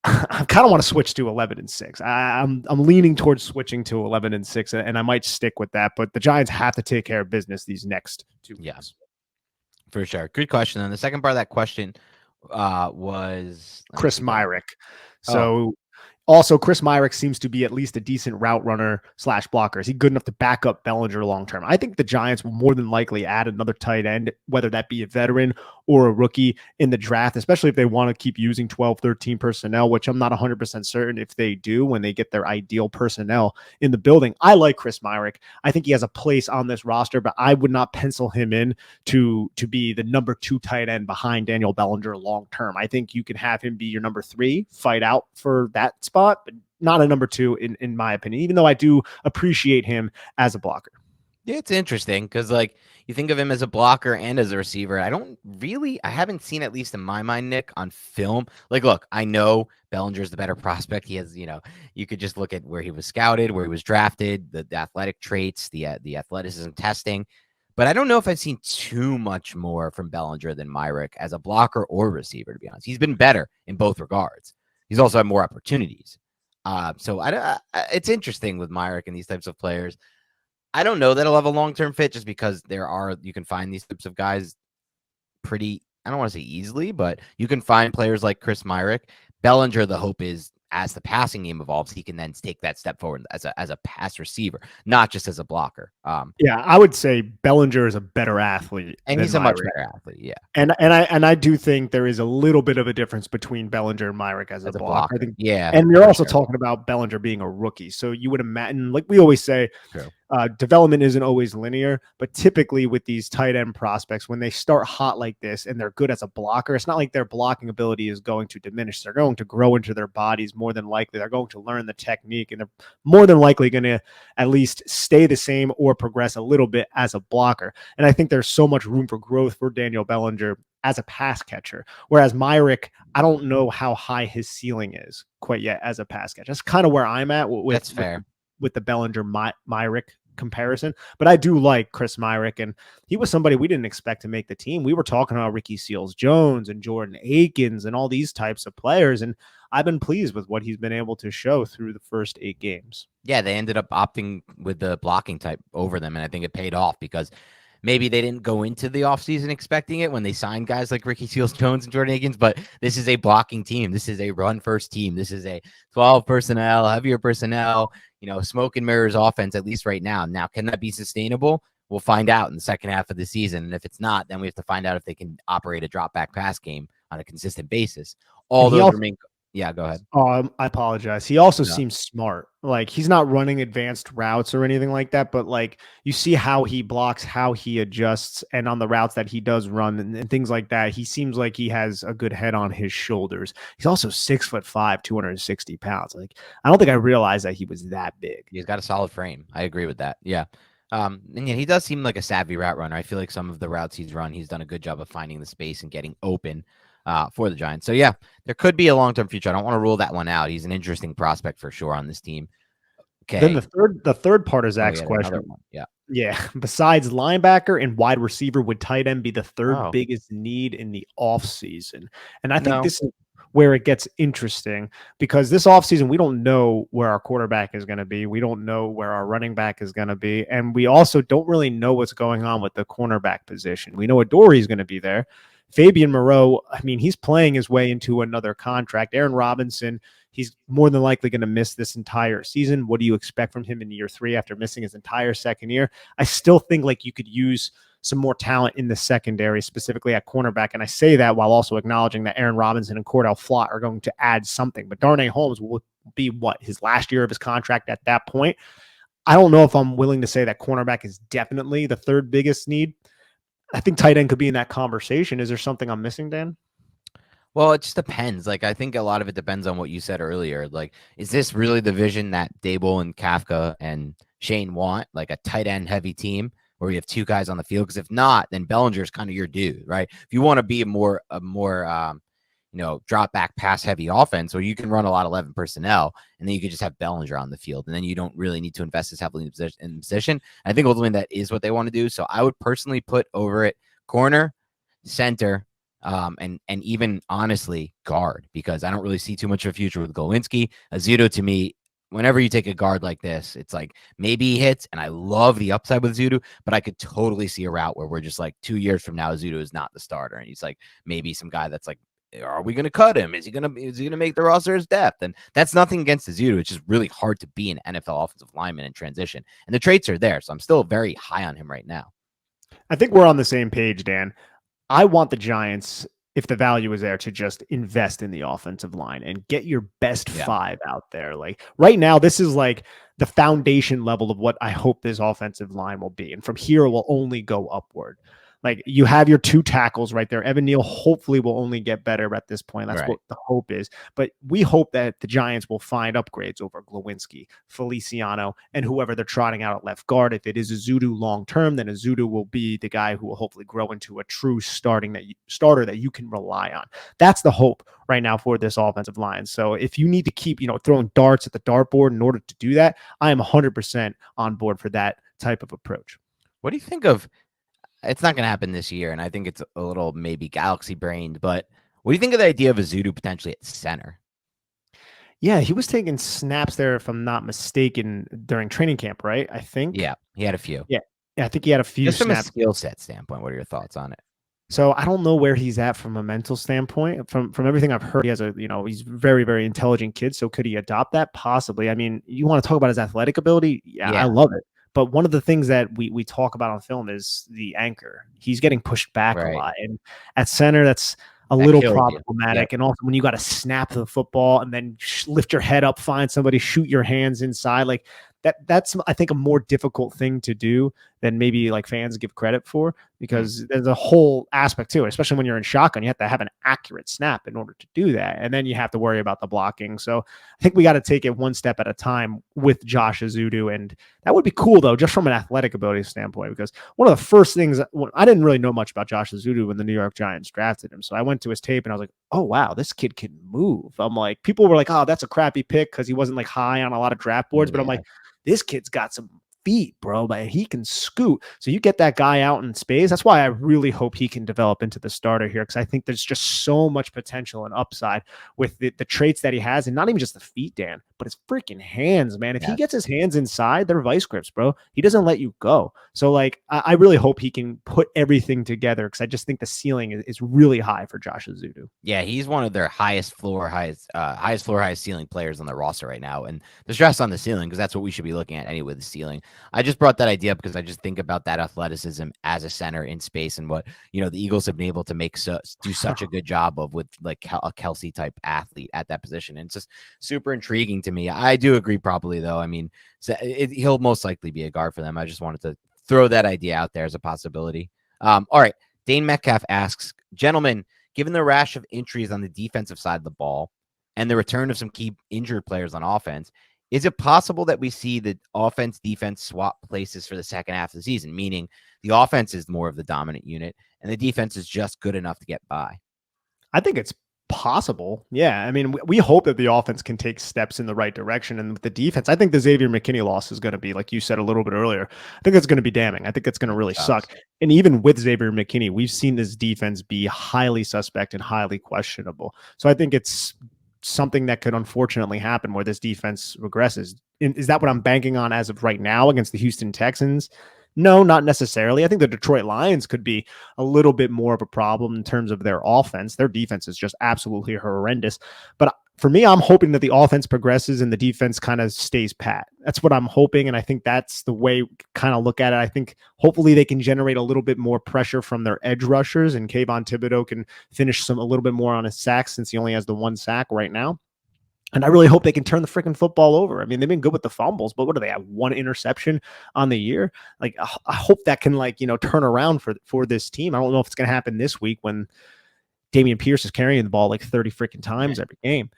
I kind of want to switch to 11-6. I'm leaning towards switching to 11-6, and I might stick with that. But the Giants have to take care of business these next 2 weeks. Yeah, for sure. Good question. And the second part of that question was Chris Myrick. So also, Chris Myrick seems to be at least a decent route runner / blocker. Is he good enough to back up Bellinger long term? I think the Giants will more than likely add another tight end, whether that be a veteran or a rookie in the draft, especially if they want to keep using 12, 13 personnel, which I'm not 100% certain if they do when they get their ideal personnel in the building. I like Chris Myrick. I think he has a place on this roster, but I would not pencil him in to be the number 2 tight end behind Daniel Bellinger long term. I think you can have him be your number 3, fight out for that spot, but not a number 2 in my opinion, even though I do appreciate him as a blocker. Yeah, it's interesting because, like, you think of him as a blocker and as a receiver. I haven't seen, at least in my mind, Nick, on film. Like, look, I know Bellinger's the better prospect. He has, you could just look at where he was scouted, where he was drafted, the athletic traits, the athleticism testing. But I don't know if I've seen too much more from Bellinger than Myrick as a blocker or receiver, to be honest. He's been better in both regards. He's also had more opportunities. So it's interesting with Myrick and these types of players. I don't know that he'll have a long-term fit just because you can find these types of guys pretty, I don't want to say easily, but you can find players like Chris Myrick. Bellinger, the hope is, as the passing game evolves, he can then take that step forward as a pass receiver, not just as a blocker. Yeah, I would say Bellinger is a better athlete, and he's a much better athlete. Yeah, and I do think there is a little bit of a difference between Bellinger and Myrick as a blocker. I think, yeah, and you're also talking about Bellinger being a rookie, so you would imagine, like we always say, development isn't always linear, but typically with these tight end prospects, when they start hot like this and they're good as a blocker, it's not like their blocking ability is going to diminish. They're going to grow into their bodies more than likely. They're going to learn the technique, and they're more than likely going to at least stay the same or progress a little bit as a blocker. And I think there's so much room for growth for Daniel Bellinger as a pass catcher. Whereas Myrick, I don't know how high his ceiling is quite yet as a pass catcher. That's kind of where I'm at That's fair. With the Bellinger Myrick comparison. But I do like Chris Myrick, and he was somebody we didn't expect to make the team. We were talking about Ricky Seals-Jones and Jordan Akins and all these types of players, and I've been pleased with what he's been able to show through the first 8 games. Yeah, they ended up opting with the blocking type over them, and I think it paid off because maybe they didn't go into the offseason expecting it when they signed guys like Ricky Seals-Jones and Jordan Akins, but this is a blocking team. This is a run-first team. This is a 12 personnel, heavier personnel, smoke and mirrors offense, at least right now. Now, can that be sustainable? We'll find out in the second half of the season. And if it's not, then we have to find out if they can operate a drop-back pass game on a consistent basis. Yeah, go ahead. I apologize. He also No. seems smart. Like he's not running advanced routes or anything like that, but like you see how he blocks, how he adjusts, and on the routes that he does run and things like that, he seems like he has a good head on his shoulders. He's also 6'5", 260 pounds. Like I don't think I realized that he was that big. He's got a solid frame. I agree with that. Yeah. And yeah, he does seem like a savvy route runner. I feel like some of the routes he's run, he's done a good job of finding the space and getting open for the Giants. So yeah, there could be a long-term future. I don't want to rule that one out. He's an interesting prospect for sure on this team. Okay. Then the third part of Zach's question. Yeah. Yeah. Besides linebacker and wide receiver, would tight end be the third Oh. biggest need in the offseason? And I think No. this is where it gets interesting because this offseason, we don't know where our quarterback is going to be. We don't know where our running back is going to be. And we also don't really know what's going on with the cornerback position. We know Adoree is going to be there. Fabian Moreau, I mean, he's playing his way into another contract. Aaron Robinson, he's more than likely going to miss this entire season. What do you expect from him in year 3 after missing his entire second year? I still think like you could use some more talent in the secondary, specifically at cornerback. And I say that while also acknowledging that Aaron Robinson and Cordell Flott are going to add something. But Darnay Holmes will be his last year of his contract at that point. I don't know if I'm willing to say that cornerback is definitely the third biggest need. I think tight end could be in that conversation. Is there something I'm missing, Dan? Well, it just depends. Like, I think a lot of it depends on what you said earlier. Like, is this really the vision that Dable and Kafka and Shane want? Like a tight end heavy team where you have 2 guys on the field? Because if not, then Bellinger's kind of your dude, right? If you want to be a more drop back pass heavy offense where you can run a lot of 11 personnel and then you could just have Bellinger on the field and then you don't really need to invest as heavily in position. I think ultimately that is what they want to do. So I would personally put over it corner, center, and even honestly guard, because I don't really see too much of a future with Glowinski. Azuto, to me, whenever you take a guard like this, it's like maybe he hits, and I love the upside with Azuto, but I could totally see a route where we're just like 2 years from now, Azuto is not the starter, and he's like maybe some guy that's like, are we going to cut him? Is he going to make the roster as depth? And that's nothing against Azuto. It's just really hard to be an NFL offensive lineman in transition, and the traits are there, so I'm still very high on him right now. I think we're on the same page, Dan. I want the Giants, if the value is there, to just invest in the offensive line and get your best 5 out there. Like right now, this is like the foundation level of what I hope this offensive line will be. And from here, it will only go upward. Like you have your 2 tackles right there. Evan Neal hopefully will only get better at this point. That's what the hope is. But we hope that the Giants will find upgrades over Glowinski, Feliciano, and whoever they're trotting out at left guard. If it is Azuto long term, then Azuto will be the guy who will hopefully grow into a true starter that you can rely on. That's the hope right now for this offensive line. So if you need to keep throwing darts at the dartboard in order to do that, I am 100% on board for that type of approach. What do you think of? It's not going to happen this year, and I think it's a little maybe galaxy-brained, but what do you think of the idea of Azuto potentially at center? Yeah, he was taking snaps there, if I'm not mistaken, during training camp, right? I think. Yeah, he had a few. Yeah, I think he had a few Just from snaps. a skill set standpoint, what are your thoughts on it? So I don't know where he's at from a mental standpoint. From everything I've heard, he has he's very, very intelligent kid. So could he adopt that? Possibly. I mean, you want to talk about his athletic ability? Yeah. I love it. But one of the things that we talk about on film is the anchor. He's getting pushed back a lot. And at center, that's a little problematic. And also when you got to snap the football and then lift your head up, find somebody, shoot your hands inside, like that's, I think, a more difficult thing to do than maybe like fans give credit for, because there's a whole aspect to it, especially when you're in shotgun. You have to have an accurate snap in order to do that. And then you have to worry about the blocking. So I think we got to take it one step at a time with Josh Azuto. And that would be cool, though, just from an athletic ability standpoint, because one of the first things I didn't really know much about Josh Azuto when the New York Giants drafted him. So I went to his tape and I was like, oh, wow, this kid can move. I'm like, people were like, oh, that's a crappy pick because he wasn't like high on a lot of draft boards. But I'm like, this kid's got some feet, bro, but he can scoot. So you get that guy out in space. That's why I really hope he can develop into the starter here, because I think there's just so much potential and upside with the traits that he has, and not even just the feet, Dan, but his freaking hands, man. If he Yes. gets his hands inside, they're vice grips, bro. He doesn't let you go. So, like, I really hope he can put everything together because I just think the ceiling is really high for Josh Azudu. Yeah, he's one of their highest floor, highest ceiling players on the roster right now. And the stress on the ceiling, because that's what we should be looking at anyway, the ceiling. I just brought that idea up because I just think about that athleticism as a center in space and what, the Eagles have been able to do such a good job of with like a Kelsey type athlete at that position. And it's just super intriguing to me. I do agree probably though. I mean, he'll most likely be a guard for them. I just wanted to throw that idea out there as a possibility. All right. Dane Metcalf asks, gentlemen, given the rash of injuries on the defensive side of the ball and the return of some key injured players on offense, is it possible that we see the offense-defense swap places for the second half of the season, meaning the offense is more of the dominant unit and the defense is just good enough to get by? I think it's possible. Yeah. I mean, we hope that the offense can take steps in the right direction. And with the defense, I think the Xavier McKinney loss is going to be, like you said a little bit earlier, I think it's going to be damning. I think it's going to really suck. And even with Xavier McKinney, we've seen this defense be highly suspect and highly questionable. So I think it's something that could unfortunately happen where this defense regresses. Is that what I'm banking on as of right now against the Houston Texans? No, not necessarily. I think the Detroit Lions could be a little bit more of a problem in terms of their offense. Their defense is just absolutely horrendous. But for me, I'm hoping that the offense progresses and the defense kind of stays pat. That's what I'm hoping. And I think that's the way we kind of look at it. I think hopefully they can generate a little bit more pressure from their edge rushers, and Kayvon Thibodeau can finish a little bit more on his sacks since he only has the one sack right now. And I really hope they can turn the freaking football over. I mean, they've been good with the fumbles, but what do they have? One interception on the year? Like, I hope that can, turn around for this team. I don't know if it's going to happen this week when Dameon Pierce is carrying the ball like 30 freaking times every game.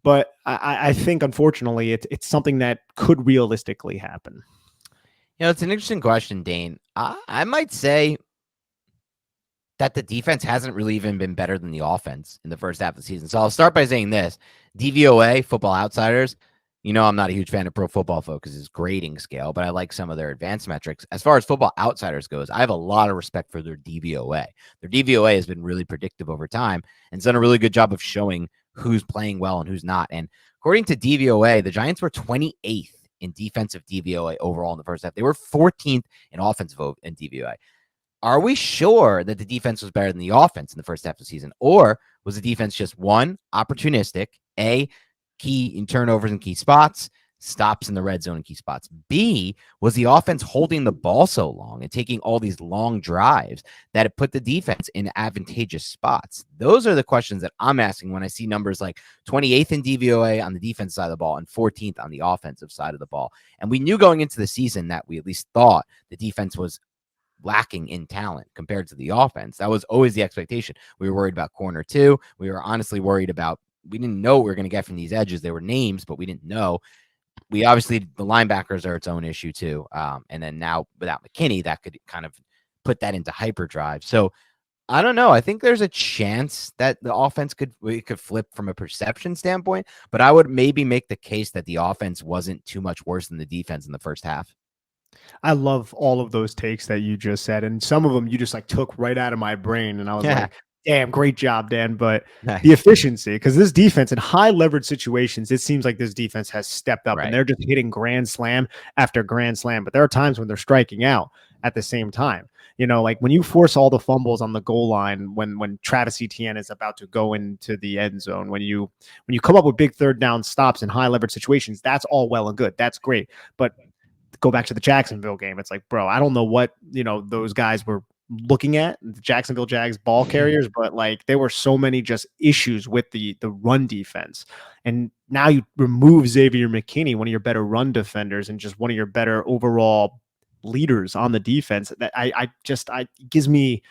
But I think, unfortunately, it's something that could realistically happen. It's an interesting question, Dane. I might say that the defense hasn't really even been better than the offense in the first half of the season. So I'll start by saying this. DVOA, Football Outsiders, I'm not a huge fan of Pro Football Focus's grading scale, but I like some of their advanced metrics. As far as Football Outsiders goes, I have a lot of respect for their DVOA. Their DVOA has been really predictive over time and it's done a really good job of showing who's playing well and who's not. And according to DVOA, the Giants were 28th in defensive DVOA overall in the first half. They were 14th in offensive in DVOA. Are we sure that the defense was better than the offense in the first half of the season? Or was the defense just one, opportunistic, A, key in turnovers and key spots, stops in the red zone and key spots? B, was the offense holding the ball so long and taking all these long drives that it put the defense in advantageous spots? Those are the questions that I'm asking when I see numbers like 28th in DVOA on the defense side of the ball and 14th on the offensive side of the ball. And we knew going into the season that we at least thought the defense was lacking in talent compared to the offense. That was always the expectation. We were worried about corner 2. We were honestly worried about, we didn't know what we were going to get from these edges. They were names, but we didn't know. We obviously, the linebackers are its own issue too. And then now without McKinney, that could kind of put that into hyperdrive. So I don't know. I think there's a chance that the offense could flip from a perception standpoint, but I would maybe make the case that the offense wasn't too much worse than the defense in the first half. I love all of those takes that you just said. And some of them you just took right out of my brain. And I was like, damn, great job, Dan. But the efficiency, because this defense in high leverage situations, it seems like this defense has stepped up and they're just hitting grand slam after grand slam. But there are times when they're striking out at the same time. Like when you force all the fumbles on the goal line, when Travis Etienne is about to go into the end zone, when you come up with big third down stops in high leverage situations, that's all well and good. That's great. But go back to the Jacksonville game. It's like, bro, I don't know what, those guys were looking at, the Jacksonville Jags ball carriers, but there were so many just issues with the run defense. And now you remove Xavier McKinney, one of your better run defenders and just one of your better overall leaders on the defense. That it gives me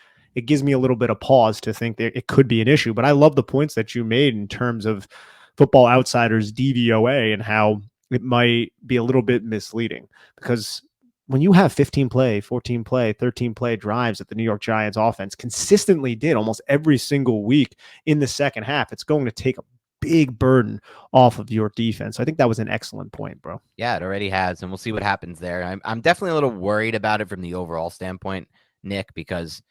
a little bit of pause to think that it could be an issue. But I love the points that you made in terms of Football Outsiders DVOA and how it might be a little bit misleading, because when you have 15 play, 14 play, 13 play drives that the New York Giants offense consistently did almost every single week in the second half, it's going to take a big burden off of your defense. I think that was an excellent point, bro. Yeah, it already has, and we'll see what happens there. I'm definitely a little worried about it from the overall standpoint, Nick, because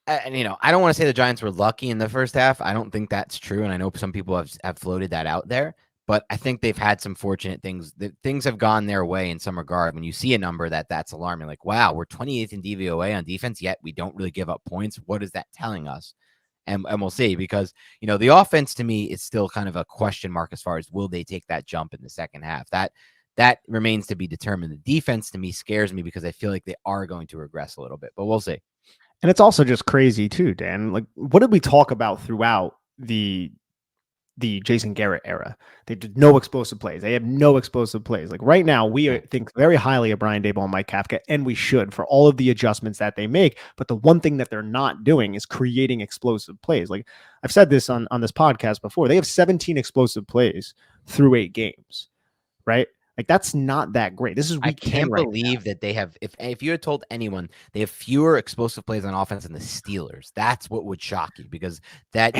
I don't want to say the Giants were lucky in the first half. I don't think that's true, and I know some people have floated that out there. But I think they've had some fortunate things. Things have gone their way in some regard. When you see a number that's alarming, like, wow, we're 28th in DVOA on defense, yet we don't really give up points. What is that telling us? And we'll see, because, the offense to me is still kind of a question mark as far as will they take that jump in the second half. That remains to be determined. The defense to me scares me because I feel like they are going to regress a little bit, but we'll see. And it's also just crazy too, Dan. Like, what did we talk about throughout the Jason Garrett era? They did no explosive plays. They have no explosive plays. Like right now, we think very highly of Brian Daboll and Mike Kafka, and we should, for all of the adjustments that they make. But the one thing that they're not doing is creating explosive plays. Like I've said this on this podcast before, they have 17 explosive plays through 8 games, right? Like that's not that great. This is I can't believe that they have. If you had told anyone they have fewer explosive plays on offense than the Steelers, that's what would shock you, because that's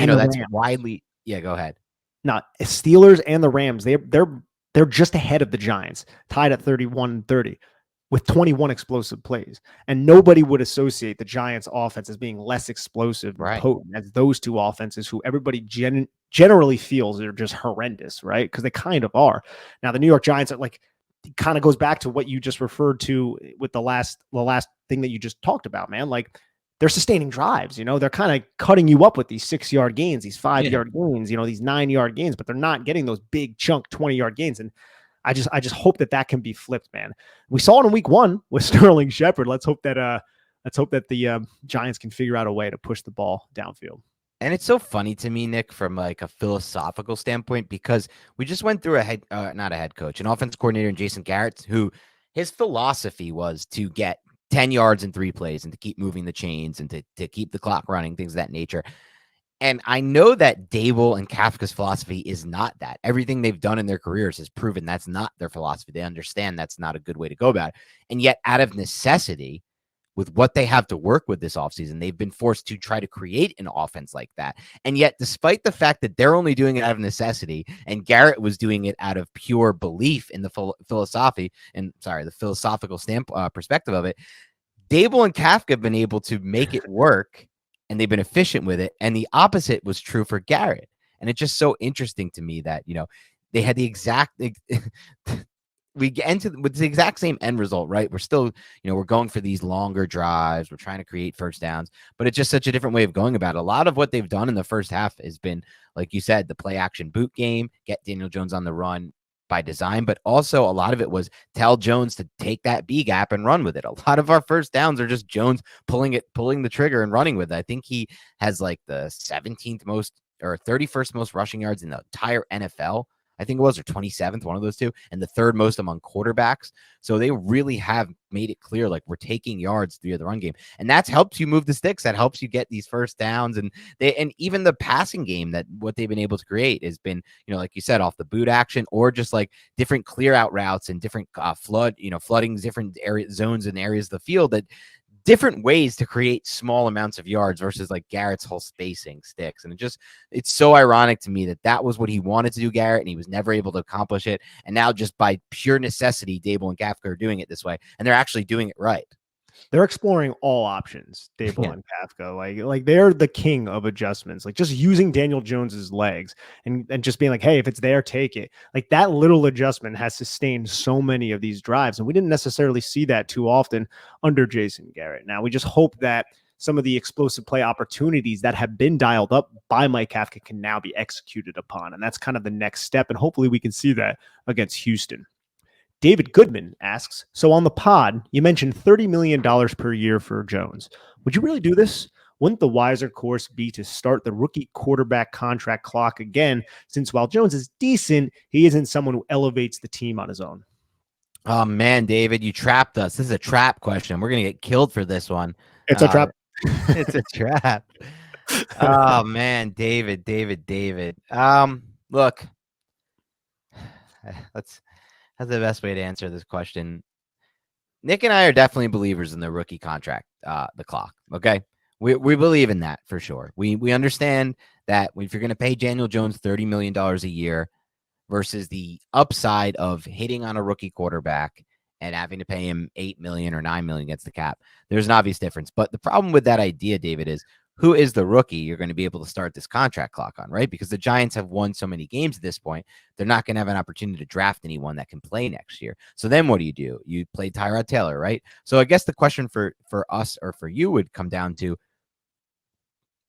widely. Yeah, go ahead. Not Steelers and the Rams. They're just ahead of the Giants, tied at 31-30 with 21 explosive plays. And nobody would associate the Giants offense as being less explosive and potent as those two offenses, who everybody generally feels are just horrendous, right? Because they kind of are. Now the New York Giants are like, kind of goes back to what you just referred to with the last thing that you just talked about, man. Like they're sustaining drives, they're kind of cutting you up with these 6-yard gains, these 5-yard gains, these 9-yard gains, but they're not getting those big chunk 20-yard gains. And I just hope that can be flipped, man. We saw it in week 1 with Sterling Shepard. Let's hope that the Giants can figure out a way to push the ball downfield. And it's so funny to me, Nick, from like a philosophical standpoint, because we just went through not a head coach, an offense coordinator in Jason Garrett, who his philosophy was to get 10 yards in 3 plays and to keep moving the chains and to keep the clock running, things of that nature. And I know that Daboll and Kafka's philosophy is not that. Everything they've done in their careers has proven that's not their philosophy. They understand that's not a good way to go about it. And yet, out of necessity, with what they have to work with this offseason, they've been forced to try to create an offense like that. And yet, despite the fact that they're only doing it out of necessity, and Garrett was doing it out of pure belief in the philosophical perspective of it, Daboll and Kafka have been able to make it work, and they've been efficient with it. And the opposite was true for Garrett. And it's just so interesting to me that, they had the exact we get into with the exact same end result, right? We're still, we're going for these longer drives. We're trying to create first downs, but it's just such a different way of going about it. A lot of what they've done in the first half has been, like you said, the play action boot game, get Daniel Jones on the run by design, but also a lot of it was tell Jones to take that B gap and run with it. A lot of our first downs are just Jones pulling the trigger and running with it. I think he has like the 17th most or 31st most rushing yards in the entire NFL. I think it was, or 27th, one of those two, and the 3rd most among quarterbacks. So they really have made it clear, like, we're taking yards via the run game, and that helps you move the sticks. That helps you get these first downs, and even the passing game, that what they've been able to create has been, like you said, off the boot action, or just like different clear out routes and different flooding different zones and areas of the field, that different ways to create small amounts of yards versus like Garrett's whole spacing sticks. And it's so ironic to me that was what he wanted to do, Garrett, and he was never able to accomplish it. And now, just by pure necessity, Daboll and Kafka are doing it this way, and they're actually doing it right. They're exploring all options, Daboll and Kafka. Like they're the king of adjustments. Like just using Daniel Jones's legs and just being like, hey, if it's there, take it. Like that little adjustment has sustained so many of these drives, and we didn't necessarily see that too often under Jason Garrett. Now we just hope that some of the explosive play opportunities that have been dialed up by Mike Kafka can now be executed upon, and that's kind of the next step. And hopefully we can see that against Houston. David Goodman asks, so on the pod, you mentioned $30 million per year for Jones. Would you really do this? Wouldn't the wiser course be to start the rookie quarterback contract clock again, since while Jones is decent, he isn't someone who elevates the team on his own? Oh, man, David, you trapped us. This is a trap question. We're going to get killed for this one. It's a trap. It's a trap. Oh, man, David. Look, that's the best way to answer this question. Nick and I are definitely believers in the rookie contract, the clock. Okay. We believe in that for sure. We understand that if you're going to pay Daniel Jones $30 million a year versus the upside of hitting on a rookie quarterback and having to pay him $8 million or $9 million against the cap, there's an obvious difference. But the problem with that idea, David, is who is the rookie you're going to be able to start this contract clock on, right? Because the Giants have won so many games at this point, they're not going to have an opportunity to draft anyone that can play next year. So then what do? You play Tyrod Taylor, right? So I guess the question for us or for you would come down to,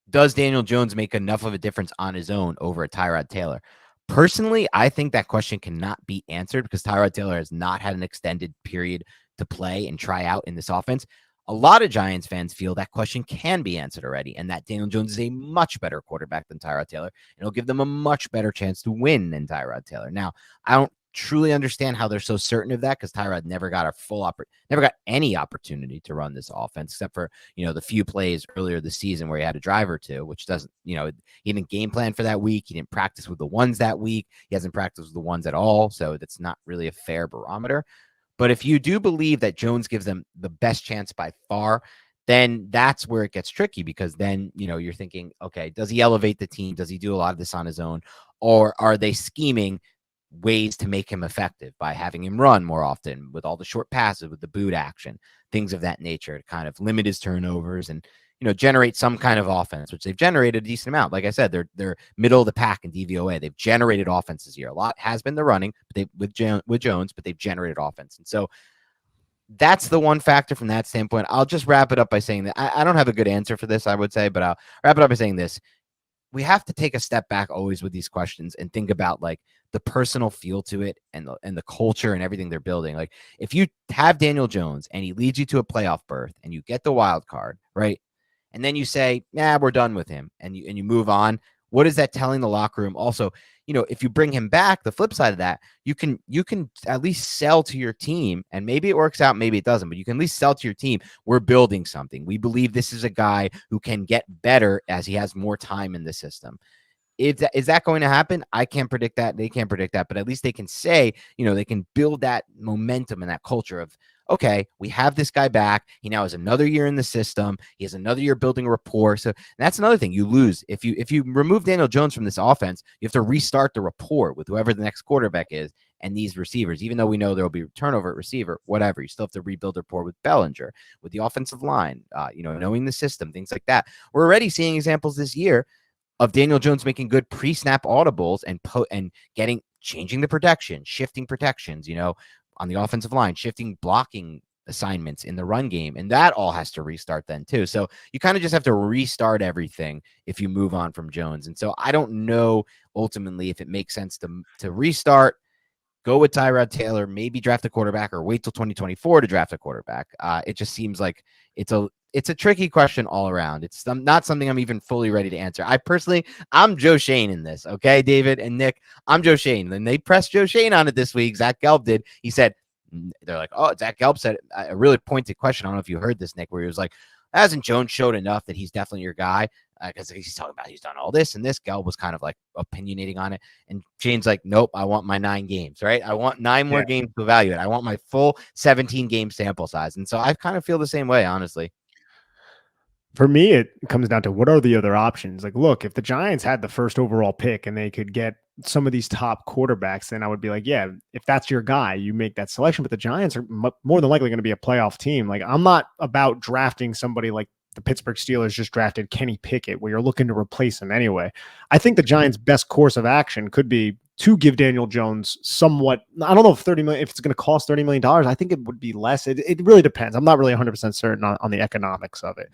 does Daniel Jones make enough of a difference on his own over a Tyrod Taylor? Personally, I think that question cannot be answered because Tyrod Taylor has not had an extended period to play and try out in this offense. A lot of Giants fans feel that question can be answered already, and that Daniel Jones is a much better quarterback than Tyrod Taylor, and it'll give them a much better chance to win than Tyrod Taylor. Now, I don't truly understand how they're so certain of that because Tyrod never got never got any opportunity to run this offense except for, the few plays earlier this season where he had a drive or two, which doesn't, he didn't game plan for that week. He didn't practice with the ones that week. He hasn't practiced with the ones at all. So that's not really a fair barometer. But if you do believe that Jones gives them the best chance by far, then that's where it gets tricky because then, you're thinking, okay, does he elevate the team? Does he do a lot of this on his own? Or are they scheming ways to make him effective by having him run more often with all the short passes, with the boot action, things of that nature to kind of limit his turnovers and, generate some kind of offense, which they've generated a decent amount. Like I said, they're middle of the pack in DVOA. They've generated offense this year. A lot has been the running, but with Jones, but they've generated offense. And so that's the one factor from that standpoint. I'll just wrap it up by saying that I don't have a good answer for this, I would say, but I'll wrap it up by saying this. We have to take a step back always with these questions and think about like the personal feel to it and the culture and everything they're building. Like if you have Daniel Jones and he leads you to a playoff berth and you get the wild card, right? And then you say, we're done with him and you move on. What is that telling the locker room? Also, if you bring him back, the flip side of that, you can at least sell to your team, and maybe it works out, maybe it doesn't, but you can at least sell to your team. We're building something. We believe this is a guy who can get better as he has more time in the system. Is that going to happen? I can't predict that. They can't predict that, but at least they can say, they can build that momentum and that culture of, okay, we have this guy back. He now has another year in the system. He has another year building a rapport. So that's another thing you lose. If you remove Daniel Jones from this offense, you have to restart the rapport with whoever the next quarterback is and these receivers, even though we know there will be turnover at receiver, whatever. You still have to rebuild rapport with Bellinger, with the offensive line, knowing the system, things like that. We're already seeing examples this year of Daniel Jones making good pre-snap audibles and changing the protection, shifting protections, on the offensive line, shifting blocking assignments in the run game. And that all has to restart then too. So you kind of just have to restart everything if you move on from Jones. And so I don't know ultimately if it makes sense to restart, go with Tyrod Taylor, maybe draft a quarterback or wait till 2024 to draft a quarterback. It just seems like it's a tricky question all around. It's not something I'm even fully ready to answer. I'm Joe Shane in this. Okay, David and Nick, I'm Joe Shane. And they pressed Joe Shane on it this week. Zach Gelb did. He said, they're like, oh, Zach Gelb said a really pointed question. I don't know if you heard this, Nick, where he was like, hasn't Jones showed enough that he's definitely your guy? Because he's talking about he's done all this and this. Gelb was kind of like opinionating on it. And Shane's like, nope, I want my 9 games, right? I want 9 more games to evaluate. I want my full 17-game sample size. And so I kind of feel the same way, honestly. For me, it comes down to what are the other options? Like, look, if the Giants had the first overall pick and they could get some of these top quarterbacks, then I would be like, yeah, if that's your guy, you make that selection. But the Giants are more than likely going to be a playoff team. Like, I'm not about drafting somebody like the Pittsburgh Steelers just drafted Kenny Pickett, where you're looking to replace him anyway. I think the Giants' best course of action could be to give Daniel Jones somewhat, I don't know if if it's going to cost $30 million. I think it would be less. It really depends. I'm not really 100% certain on the economics of it.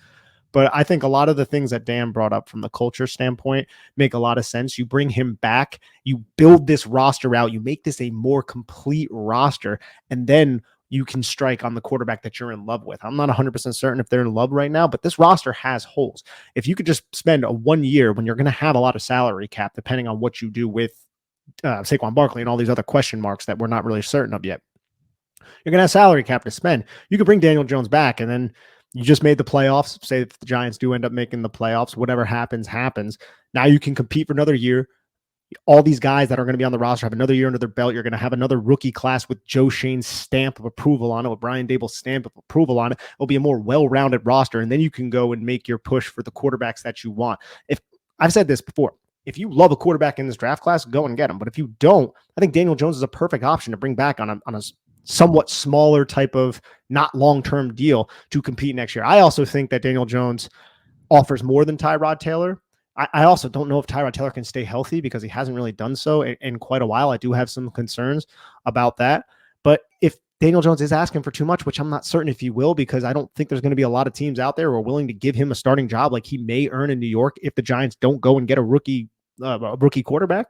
But I think a lot of the things that Dan brought up from the culture standpoint make a lot of sense. You bring him back, you build this roster out, you make this a more complete roster, and then you can strike on the quarterback that you're in love with. I'm not 100% certain if they're in love right now, but this roster has holes. If you could just spend a 1 year when you're going to have a lot of salary cap, depending on what you do with Saquon Barkley and all these other question marks that we're not really certain of yet, you're going to have salary cap to spend. You could bring Daniel Jones back, and then you just made the playoffs. Say if the Giants do end up making the playoffs, whatever happens, happens. Now you can compete for another year. All these guys that are going to be on the roster have another year under their belt. You're going to have another rookie class with Joe Shane's stamp of approval on it, with Brian Dable's stamp of approval on it. It'll be a more well-rounded roster, and then you can go and make your push for the quarterbacks that you want. If I've said this before, if you love a quarterback in this draft class, go and get him. But if you don't, I think Daniel Jones is a perfect option to bring back on a somewhat smaller type of not long-term deal to compete next year. I also think that Daniel Jones offers more than Tyrod Taylor. I also don't know if Tyrod Taylor can stay healthy because he hasn't really done so in quite a while. I do have some concerns about that. But if Daniel Jones is asking for too much, which I'm not certain if he will, because I don't think there's going to be a lot of teams out there who are willing to give him a starting job like he may earn in New York if the Giants don't go and get a rookie quarterback,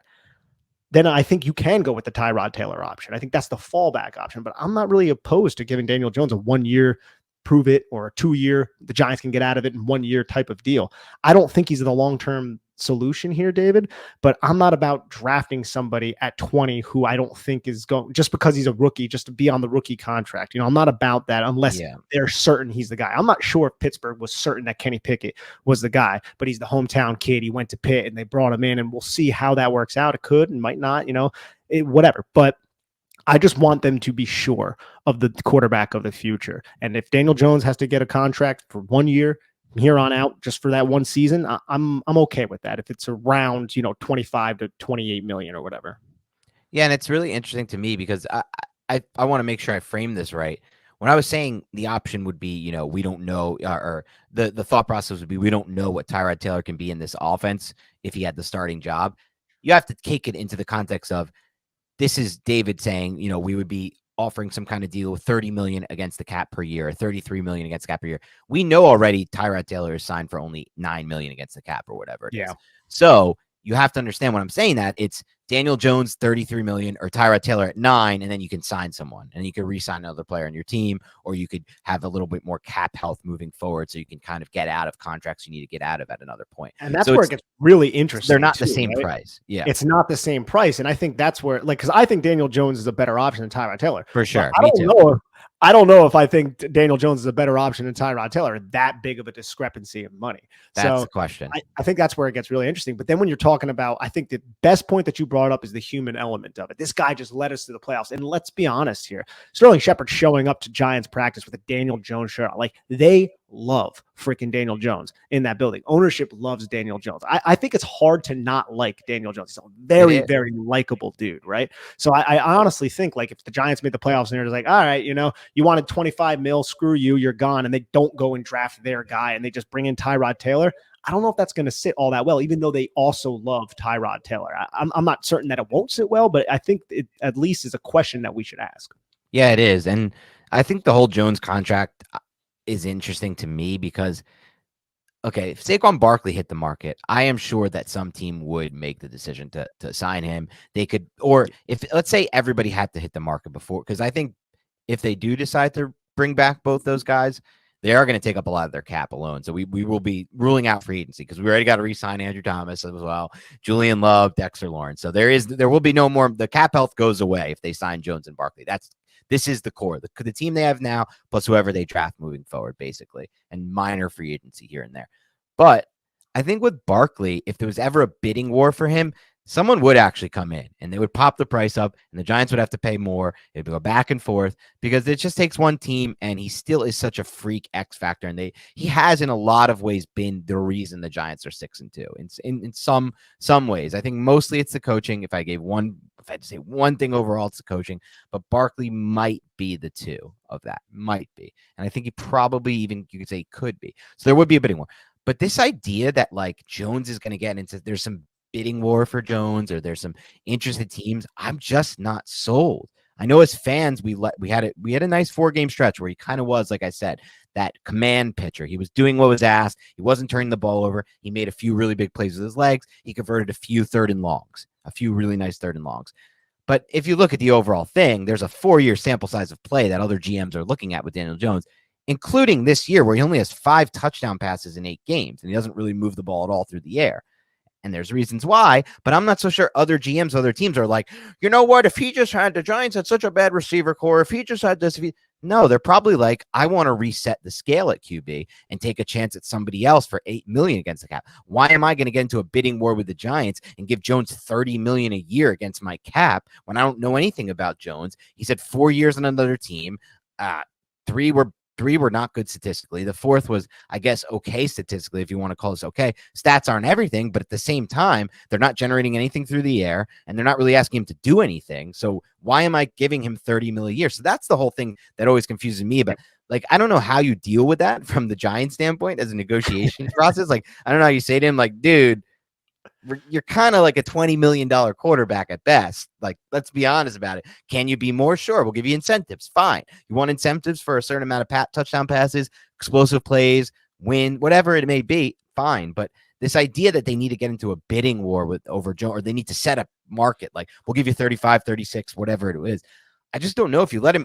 then I think you can go with the Tyrod Taylor option. I think that's the fallback option, but I'm not really opposed to giving Daniel Jones a 1 year prove it or a 2 year, the Giants can get out of it in 1 year type of deal. I don't think he's the long-term solution here, David, but I'm not about drafting somebody at 20 who I don't think is going just because he's a rookie, just to be on the rookie contract. I'm not about that unless they're certain he's the guy. I'm not sure if Pittsburgh was certain that Kenny Pickett was the guy, but he's the hometown kid. He went to Pitt and they brought him in, and we'll see how that works out. It could and might not, whatever. But I just want them to be sure of the quarterback of the future. And if Daniel Jones has to get a contract for 1 year, here on out, just for that one season, I'm okay with that. If it's around 25 to 28 million or whatever. Yeah, and it's really interesting to me because I want to make sure I frame this right. When I was saying the option would be, we don't know, or the thought process would be we don't know what Tyrod Taylor can be in this offense if he had the starting job. You have to take it into the context of this is David saying, we would be offering some kind of deal with $30 million against the cap per year, or $33 million against the cap per year. We know already Tyrod Taylor is signed for only $9 million against the cap or whatever it is. So you have to understand when I'm saying that it's Daniel Jones, $33 million, or Tyrod Taylor at $9 million, and then you can sign someone and you can re-sign another player on your team, or you could have a little bit more cap health moving forward so you can kind of get out of contracts you need to get out of at another point. And that's where it gets really interesting. They're not the same price. Yeah. It's not the same price. And I think that's where, because I think Daniel Jones is a better option than Tyrod Taylor. For sure. I don't know if I think Daniel Jones is a better option than Tyrod Taylor. That big of a discrepancy in money. That's the question. I think that's where it gets really interesting. But then when you're talking about, I think the best point that you brought up is the human element of it. This guy just led us to the playoffs. And let's be honest here. Sterling Shepard showing up to Giants practice with a Daniel Jones shirt on. Like, they love freaking Daniel Jones in that building. Ownership loves Daniel Jones. I think it's hard to not like Daniel Jones. He's a very, very likable dude, right? So I honestly think, like, if the Giants made the playoffs and they're just like, all right, you wanted 25 mil, screw you, you're gone, and they don't go and draft their guy and they just bring in Tyrod Taylor, I don't know if that's going to sit all that well, even though they also love Tyrod Taylor. I'm not certain that it won't sit well, but I think it at least is a question that we should ask. Yeah, it is. And I think the whole Jones contract is interesting to me because, okay, if Saquon Barkley hit the market, I am sure that some team would make the decision to sign him. They could, or if, let's say, everybody had to hit the market before, because I think if they do decide to bring back both those guys, they are going to take up a lot of their cap alone. So we will be ruling out free agency because we already got to re-sign Andrew Thomas as well, Julian Love, Dexter Lawrence. So there will be no more. The cap health goes away if they sign Jones and Barkley. This is the core, the team they have now, plus whoever they draft moving forward, basically, and minor free agency here and there. But I think with Barkley, if there was ever a bidding war for him, someone would actually come in and they would pop the price up and the Giants would have to pay more. It'd go back and forth because it just takes one team, and he still is such a freak X factor. And he has in a lot of ways been the reason the Giants are 6-2 in some ways. I think mostly it's the coaching. If I had to say one thing overall, it's the coaching, but Barkley might be the two of that, might be. And I think he probably even, you could say, could be. So there would be a bidding war. But this idea that like Jones is going to get into, there's some bidding war for Jones or there's some interested teams, I'm just not sold. I know as fans, we had a nice 4-game stretch where he kind of was, like I said, that command pitcher. He was doing what was asked. He wasn't turning the ball over. He made a few really big plays with his legs. He converted a few third and longs, a few really nice third and longs. But if you look at the overall thing, there's a 4-year sample size of play that other GMs are looking at with Daniel Jones, including this year where he only has 5 touchdown passes in 8 games, and he doesn't really move the ball at all through the air. And there's reasons why, but I'm not so sure other GMs, other teams are like, you know what, if he just had, the Giants had such a bad receiver core, if he just had this, no, they're probably like, I want to reset the scale at QB and take a chance at somebody else for $8 million against the cap. Why am I going to get into a bidding war with the Giants and give Jones $30 million a year against my cap when I don't know anything about Jones? He said 4 years on another team. 3 were not good statistically. The 4th was, I guess, okay statistically, if you want to call this okay. Stats aren't everything, but at the same time, they're not generating anything through the air, and they're not really asking him to do anything. So why am I giving him $30 million a year? So that's the whole thing that always confuses me. But Like, I don't know how you deal with that from the Giants standpoint as a negotiation process. Like, I don't know how you say to him, like, dude, you're kind of like a $20 million quarterback at best. Like, let's be honest about it. Can you be more? Sure. We'll give you incentives. Fine. You want incentives for a certain amount of touchdown passes, explosive plays, win, whatever it may be. Fine. But this idea that they need to get into a bidding war with over Joe, or they need to set a market, like we'll give you 35, 36, whatever it is. I just don't know if you let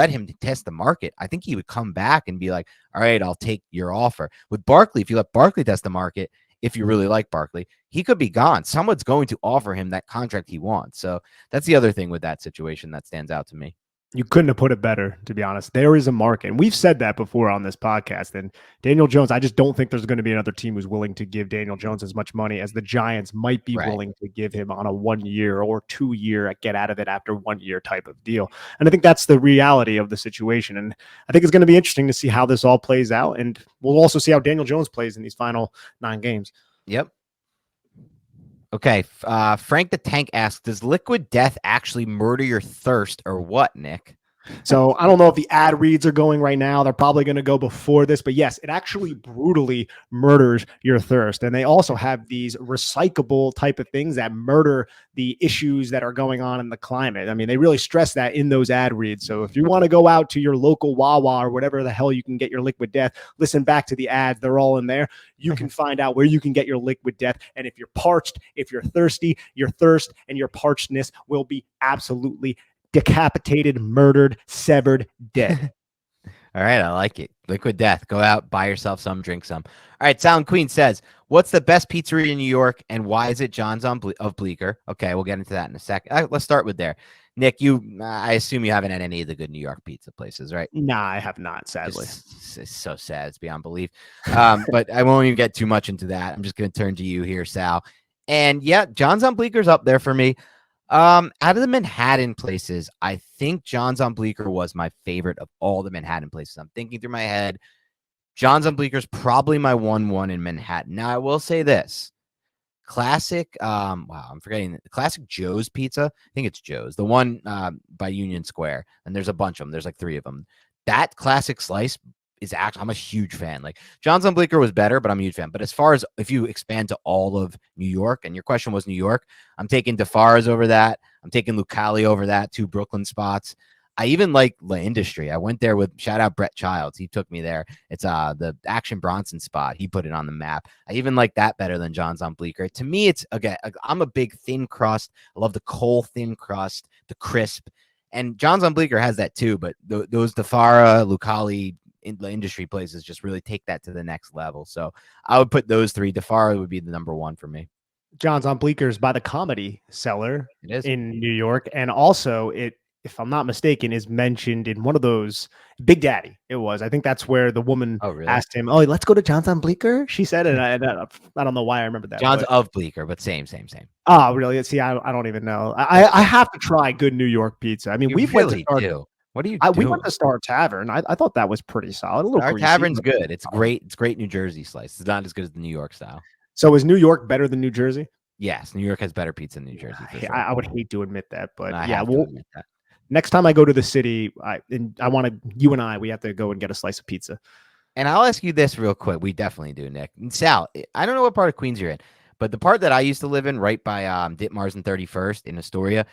him test the market. I think he would come back and be like, all right, I'll take your offer. With Barkley, if you let Barkley test the market, if you really like Barkley, he could be gone. Someone's going to offer him that contract he wants. So that's the other thing with that situation that stands out to me. You couldn't have put it better, to be honest. There is a market. And we've said that before on this podcast. And Daniel Jones, I just don't think there's going to be another team who's willing to give Daniel Jones as much money as the Giants might be willing to give him on a 1 year or 2 year get out of it after 1 year type of deal. And I think that's the reality of the situation. And I think it's going to be interesting to see how this all plays out. And we'll also see how Daniel Jones plays in these final 9 games. Yep. Okay. Frank the Tank asks, does liquid death actually murder your thirst or what, Nick? So I don't know if the ad reads are going right now. They're probably going to go before this, but yes, it actually brutally murders your thirst. And they also have these recyclable type of things that murder the issues that are going on in the climate. I mean, they really stress that in those ad reads. So if you want to go out to your local Wawa or whatever the hell you can get your liquid death, listen back to the ads. They're all in there. You can find out where you can get your liquid death. And if you're parched, if you're thirsty, your thirst and your parchedness will be absolutely decapitated, murdered, severed, dead. All right, I like it. Liquid death. Go out, buy yourself some, drink some. All right, Sound Queen says, what's the best pizzeria in New York, and why is it John's of Bleecker? Okay, we'll get into that in a second. Let's start with there. Nick, I assume you haven't had any of the good New York pizza places, right? Nah, I have not, sadly. It's so sad. It's beyond belief. But I won't even get too much into that. I'm just going to turn to you here, Sal. And yeah, John's on Bleeker's up there for me. Out of the Manhattan places, I think John's on Bleecker was my favorite of all the Manhattan places. I'm thinking through my head. John's on Bleecker is probably my 1-1 in Manhattan. Now, I will say this. Classic, I'm forgetting. Classic Joe's Pizza. I think it's Joe's. The one by Union Square. And there's a bunch of them. There's like 3 of them. That classic slice is actually, I'm a huge fan. Like John's on Bleecker was better, but I'm a huge fan. But as far as if you expand to all of New York, and your question was New York, I'm taking DeFara's over that. I'm taking Lucali over that. 2 Brooklyn spots. I even like La Industry. I went there with shout out Brett Childs. He took me there. It's the Action Bronson spot. He put it on the map. I even like that better than John's on Bleecker. To me, it's again, I'm a big thin crust. I love the coal thin crust, the crisp. And John's on Bleecker has that too, but those DeFara, Lucali, in the industry places just really take that to the next level. So I would put those 3. DeFara would be the number 1 for me. John's on Bleeckers by the Comedy Cellar in New York. And also it, if I'm not mistaken, is mentioned in one of those Big Daddy. It was, I think that's where the woman asked him, "Oh, let's go to John's on Bleecker." She said it. I don't know why I remember that. John's of Bleecker, but same. Oh, really? See, I don't even know. I have to try good New York pizza. I mean, we really do. What are you doing? We went to Star Tavern. I thought that was pretty solid. Star Tavern's good. It's great. It's great New Jersey slice. It's not as good as the New York style. So is New York better than New Jersey? Yes, New York has better pizza than New Jersey. For sure. I would hate to admit that, but yeah, next time I go to the city, you and I, we have to go and get a slice of pizza. And I'll ask you this real quick. We definitely do, Nick. And Sal, I don't know what part of Queens you're in, but the part that I used to live in, right by Ditmars and 31st in Astoria.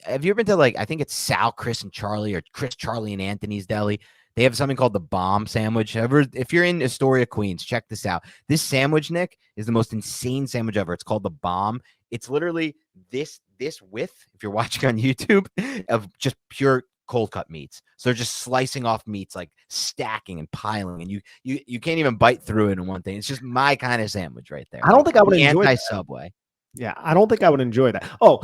Have you ever been to, like, I think it's Sal, Chris, and Charlie, or Chris, Charlie, and Anthony's Deli? They have something called the Bomb Sandwich. If you're in Astoria, Queens, check this out. This sandwich, Nick, is the most insane sandwich ever. It's called the Bomb. It's literally this width, if you're watching on YouTube, of just pure cold cut meats. So they're just slicing off meats, like stacking and piling, and you can't even bite through it in one thing. It's just my kind of sandwich right there. I don't think I would enjoy anti-Subway. Yeah, I don't think I would enjoy that. Oh,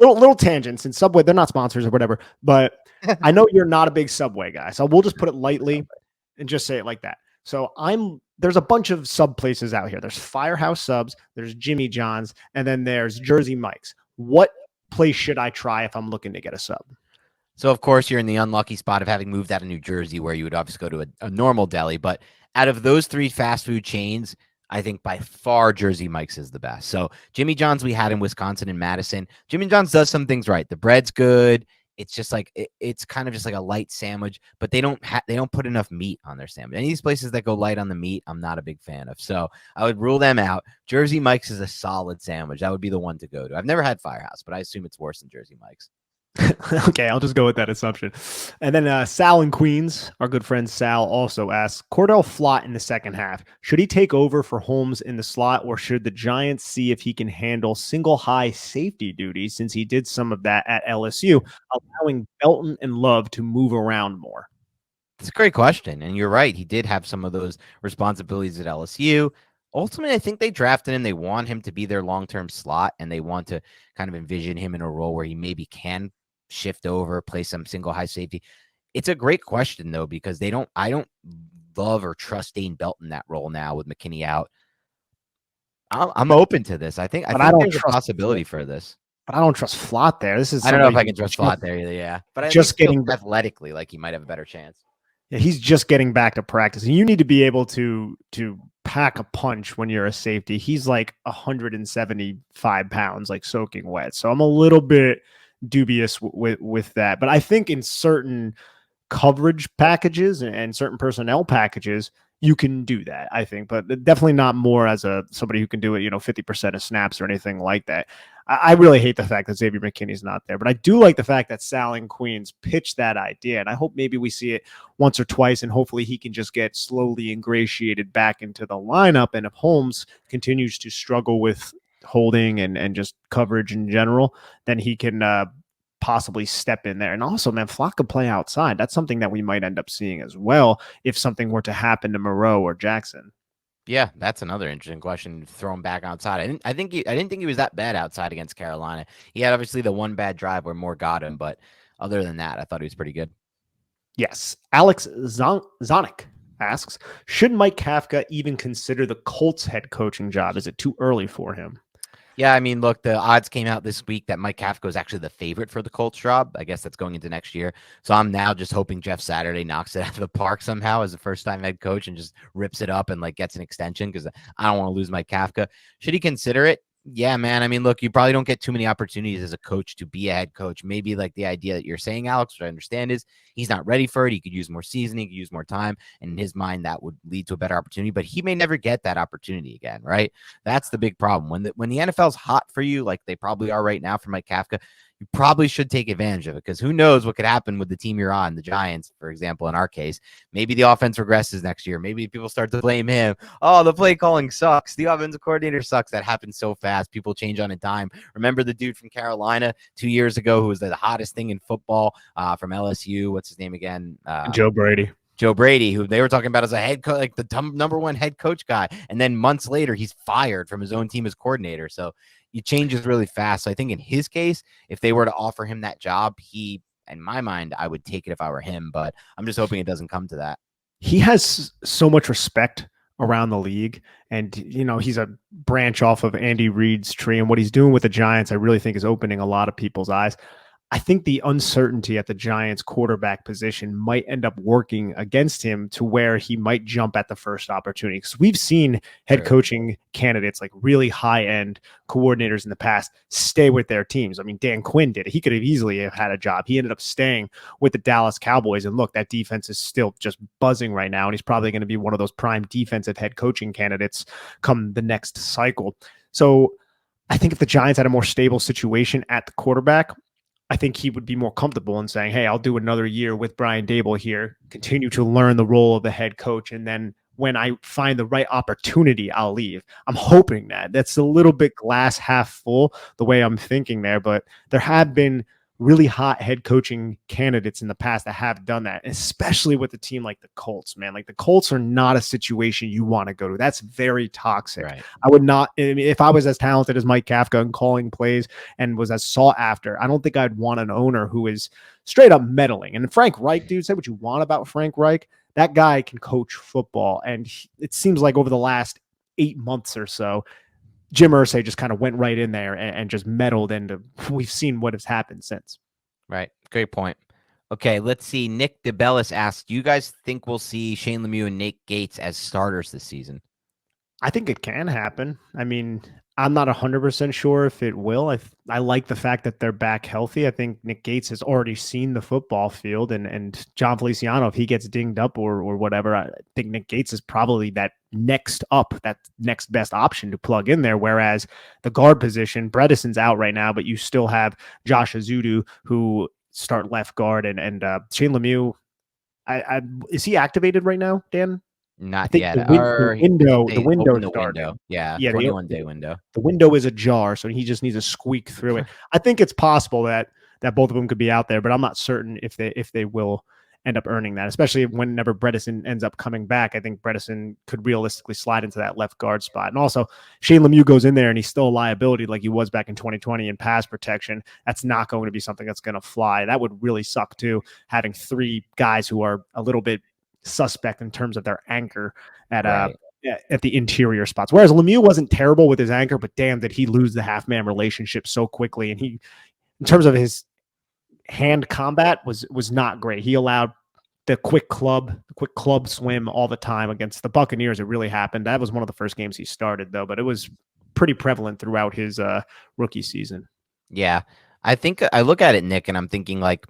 little tangents. And Subway, they're not sponsors or whatever, but I know you're not a big Subway guy, so we'll just put it lightly and just say it like that. So there's a bunch of sub places out here. There's Firehouse Subs, there's Jimmy John's, and then there's Jersey Mike's. What place should I try if I'm looking to get a sub? So, of course, you're in the unlucky spot of having moved out of New Jersey, where you would obviously go to a normal deli. But out of those 3 fast food chains, I think by far Jersey Mike's is the best. So Jimmy John's we had in Wisconsin and Madison. Jimmy John's does some things right. The bread's good. it's just like it's kind of just like a light sandwich, but they don't put enough meat on their sandwich. Any of these places that go light on the meat, I'm not a big fan of. So I would rule them out. Jersey Mike's is a solid sandwich. That would be the one to go to. I've never had Firehouse, but I assume it's worse than Jersey Mike's. Okay, I'll just go with that assumption. And then Sal in Queens, our good friend Sal, also asks Cordell Flott in the second half. Should he take over for Holmes in the slot, or should the Giants see if he can handle single high safety duty since he did some of that at LSU, allowing Belton and Love to move around more? It's a great question. And you're right. He did have some of those responsibilities at LSU. Ultimately, I think they drafted him. They want him to be their long-term slot, and they want to kind of envision him in a role where he maybe can shift over, play some single high safety. It's a great question, though, because I don't love or trust Dane Belton in that role now with McKinney out. I'm open to this. I think there's a possibility for this. But I don't trust Flott there. This is I don't know if I can trust Flott there either. Yeah, but I just getting athletically, like he might have a better chance. Yeah, he's just getting back to practice, and you need to be able to pack a punch when you're a safety. He's like 175 pounds, like soaking wet. So I'm a little bit dubious with that. But I think in certain coverage packages and certain personnel packages, you can do that, I think, but definitely not more as somebody who can do it, 50% of snaps or anything like that. I really hate the fact that Xavier McKinney's not there, but I do like the fact that Sal and Queens pitched that idea, and I hope maybe we see it once or twice, and hopefully he can just get slowly ingratiated back into the lineup. And if Holmes continues to struggle with holding and just coverage in general, then he can possibly step in there. And also, man, Flott could play outside. That's something that we might end up seeing as well if something were to happen to Moreau or Jackson. Yeah, that's another interesting question. Throw him back outside. I didn't think he was that bad outside against Carolina. He had obviously the one bad drive where Moore got him, but other than that, I thought he was pretty good. Yes. Alex Zonik asks, should Mike Kafka even consider the Colts head coaching job? Is it too early for him? Yeah, I mean, look, the odds came out this week that Mike Kafka is actually the favorite for the Colts job. I guess that's going into next year. So I'm now just hoping Jeff Saturday knocks it out of the park somehow as a first-time head coach and just rips it up and like gets an extension because I don't want to lose Mike Kafka. Should he consider it? Yeah, man. I mean, look, you probably don't get too many opportunities as a coach to be a head coach. Maybe like the idea that you're saying, Alex, what I understand is he's not ready for it. He could use more seasoning, he could use more time. And in his mind, that would lead to a better opportunity, but he may never get that opportunity again, right? That's the big problem. When the NFL's hot for you, like they probably are right now for Mike Kafka, you probably should take advantage of it because who knows what could happen with the team you're on, the Giants, for example, in our case. Maybe the offense regresses next year. Maybe people start to blame him. Oh, the play calling sucks. The offensive coordinator sucks. That happens so fast. People change on a dime. Remember the dude from Carolina 2 years ago who was the hottest thing in football from LSU? What's his name again? Joe Brady. Joe Brady, who they were talking about as a head coach, like the number one head coach guy. And then months later, he's fired from his own team as coordinator. So it changes really fast. So I think in his case, if they were to offer him that job, in my mind, I would take it if I were him. But I'm just hoping it doesn't come to that. He has so much respect around the league. And, he's a branch off of Andy Reid's tree. And what he's doing with the Giants, I really think is opening a lot of people's eyes. I think the uncertainty at the Giants quarterback position might end up working against him to where he might jump at the first opportunity. Because we've seen head coaching candidates, like really high-end coordinators in the past, stay with their teams. I mean, Dan Quinn did it. He could have easily have had a job. He ended up staying with the Dallas Cowboys. And look, that defense is still just buzzing right now. And he's probably going to be one of those prime defensive head coaching candidates come the next cycle. So I think if the Giants had a more stable situation at the quarterback, I think he would be more comfortable in saying, hey, I'll do another year with Brian Daboll here, continue to learn the role of the head coach. And then when I find the right opportunity, I'll leave. I'm hoping that's a little bit glass half full, the way I'm thinking there. But there have been really hot head coaching candidates in the past that have done that, especially with a team like the Colts, man. Like the Colts are not a situation you want to go to. That's very toxic. Right. I would not, if I was as talented as Mike Kafka and calling plays and was as sought after, I don't think I'd want an owner who is straight up meddling. And Frank Reich, dude, say what you want about Frank Reich. That guy can coach football. And it seems like over the last 8 months or so, Jim Irsay just kind of went right in there and just meddled, and we've seen what has happened since. Right. Great point. Okay, let's see. Nick DeBellis asked, do you guys think we'll see Shane Lemieux and Nate Gates as starters this season? I think it can happen. I mean, I'm not 100% sure if it will. I like the fact that they're back healthy. I think Nick Gates has already seen the football field, and John Feliciano, if he gets dinged up or whatever, I think Nick Gates is probably that next best option to plug in there. Whereas the guard position, Bredesen's out right now, but you still have Josh Azudu who start left guard, and Shane Lemieux. Is he activated right now, Dan? I Not think yet. Or the they window opened the started. window. Yeah, Yeah, 21-day window. the window is ajar, so he just needs to squeak through it. I think it's possible that both of them could be out there, but I'm not certain if they will end up earning that, especially whenever Bredesen ends up coming back. I think Bredesen could realistically slide into that left guard spot. And also, Shane Lemieux goes in there and he's still a liability like he was back in 2020 in pass protection. That's not going to be something that's going to fly. That would really suck too, having three guys who are a little bit suspect in terms of their anchor at Right. at the interior spots. Whereas Lemieux wasn't terrible with his anchor, but damn, did he lose the half man relationship so quickly. And he, in terms of his hand combat, was not great. He allowed the quick club swim all the time against the Buccaneers. It really happened. That was one of the first games he started though, but it was pretty prevalent throughout his rookie season. Yeah. I think I look at it, Nick, and I'm thinking like,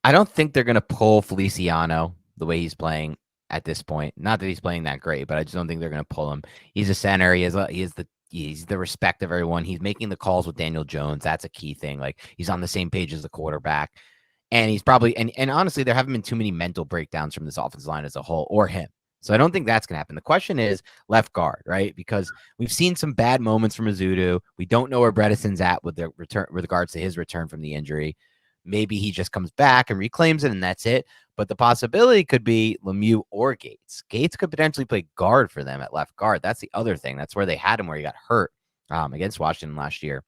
I don't think they're gonna pull Feliciano the way he's playing at this point. Not that he's playing that great, but I just don't think they're gonna pull him. He's a center. He's the respect of everyone. He's making the calls with Daniel Jones. That's a key thing. Like he's on the same page as the quarterback. And he's probably and honestly, there haven't been too many mental breakdowns from this offensive line as a whole or him. So I don't think that's gonna happen. The question is left guard, right? Because we've seen some bad moments from Azudu. We don't know where Bredesen's at with the return with regards to his return from the injury. Maybe he just comes back and reclaims it, and that's it. But the possibility could be Lemieux or Gates. Gates could potentially play guard for them at left guard. That's the other thing. That's where they had him, where he got hurt against Washington last year.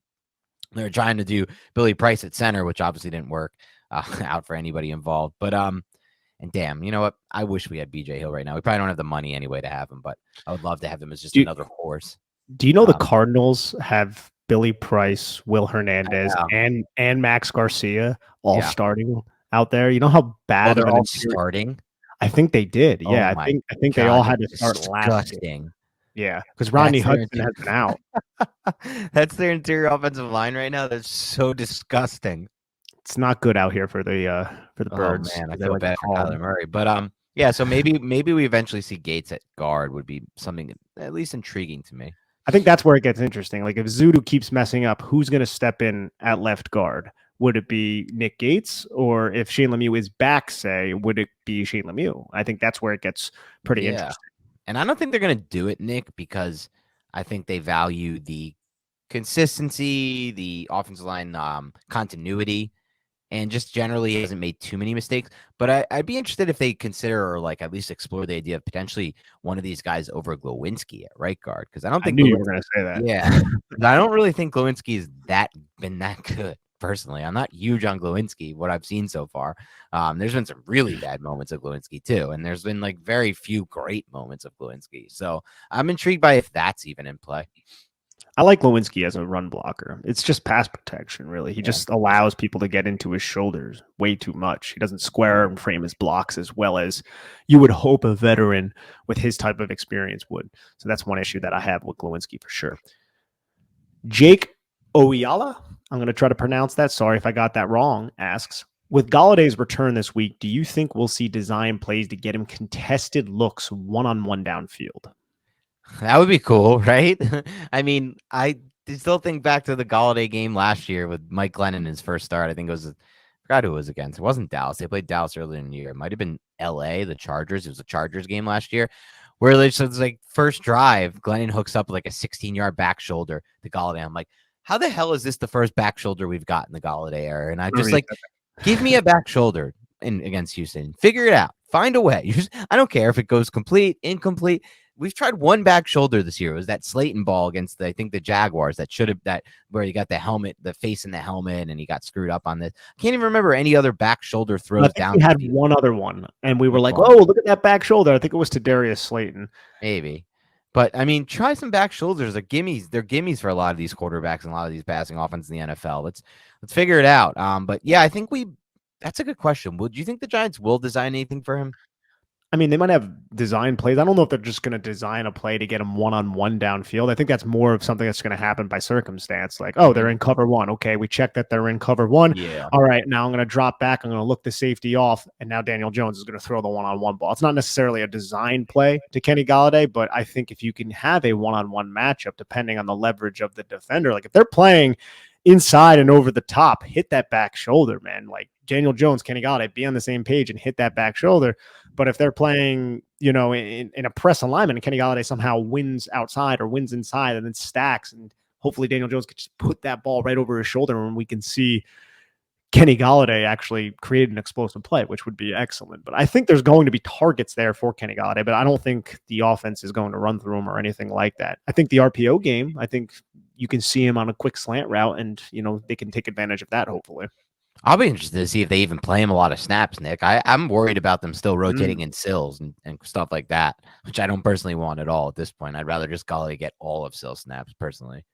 They were trying to do Billy Price at center, which obviously didn't work out for anybody involved. But and damn, you know what? I wish we had BJ Hill right now. We probably don't have the money anyway to have him, but I would love to have him as just another horse. Do you know the Cardinals have Billy Price, Will Hernandez, and Max Garcia all starting out there? You know how bad they're all starting? I think they did. Yeah, I think they all had to start last game. Yeah, because Rodney Hudson has been out. That's their interior offensive line right now. That's so disgusting. It's not good out here for the Birds. Oh, man, I feel bad for Kyler Murray. But yeah, so maybe we eventually see Gates at guard would be something at least intriguing to me. I think that's where it gets interesting. Like if Zudu keeps messing up, who's going to step in at left guard? Would it be Nick Gates, or if Shane Lemieux is back, say, would it be Shane Lemieux? I think that's where it gets pretty interesting. And I don't think they're going to do it, Nick, because I think they value the consistency, the offensive line continuity, and just generally hasn't made too many mistakes. But I'd be interested if they consider or like at least explore the idea of potentially one of these guys over Glowinski at right guard, because I don't think you were going to say that. Yeah, I don't really think Glowinski's been that good. Personally, I'm not huge on Glowinski, what I've seen so far. There's been some really bad moments of Glowinski too, and there's been like very few great moments of Glowinski. So I'm intrigued by if that's even in play. I like Lewinsky as a run blocker. It's just pass protection, really. He just allows people to get into his shoulders way too much. He doesn't square and frame his blocks as well as you would hope a veteran with his type of experience would. So that's one issue that I have with Lewinsky for sure. Jake Oyala, I'm going to try to pronounce that. Sorry if I got that wrong, asks, with Galladay's return this week, do you think we'll see design plays to get him contested looks one-on-one downfield? That would be cool, right? I mean, I still think back to the Golladay game last year with Mike Glennon in his first start. I think it was, I forgot who it was against. It wasn't Dallas. They played Dallas earlier in the year. It might have been LA, the Chargers. It was a Chargers game last year where it's like first drive, Glennon hooks up like a 16-yard back shoulder to Golladay. I'm like, how the hell is this the first back shoulder we've got in the Golladay era? And I just like, give me a back shoulder against Houston. Figure it out. Find a way. I don't care if it goes complete, incomplete. We've tried one back shoulder this year. It was that Slayton ball against the Jaguars where he got the helmet, the face in the helmet, and he got screwed up on this. I can't even remember any other back shoulder throws down. We had one other one, and we were like, "Oh, look at that back shoulder." I think it was to Darius Slayton. Maybe. But I mean, try some back shoulders. They're gimmies. They're gimmies for a lot of these quarterbacks and a lot of these passing offenses in the NFL. Let's figure it out. But yeah, I think that's a good question. Do you think the Giants will design anything for him? I mean, they might have design plays. I don't know if they're just going to design a play to get them one-on-one downfield. I think that's more of something that's going to happen by circumstance. Like, oh, they're in cover one. Okay, we check that they're in cover one. Yeah. All right, now I'm going to drop back. I'm going to look the safety off, and now Daniel Jones is going to throw the one-on-one ball. It's not necessarily a design play to Kenny Golladay, but I think if you can have a one-on-one matchup, depending on the leverage of the defender, like if they're playing inside and over the top, hit that back shoulder, man. Like Daniel Jones, Kenny Golladay, be on the same page and hit that back shoulder. But if they're playing, you know, in a press alignment and Kenny Golladay somehow wins outside or wins inside and then stacks, and hopefully Daniel Jones could just put that ball right over his shoulder and we can see Kenny Golladay actually create an explosive play, which would be excellent. But I think there's going to be targets there for Kenny Golladay, but I don't think the offense is going to run through him or anything like that. I think the RPO game, I think you can see him on a quick slant route and, you know, they can take advantage of that, hopefully. I'll be interested to see if they even play him a lot of snaps, Nick. I'm worried about them still rotating in Sills and stuff like that, which I don't personally want at all at this point. I'd rather just Golladay get all of Sills snaps personally,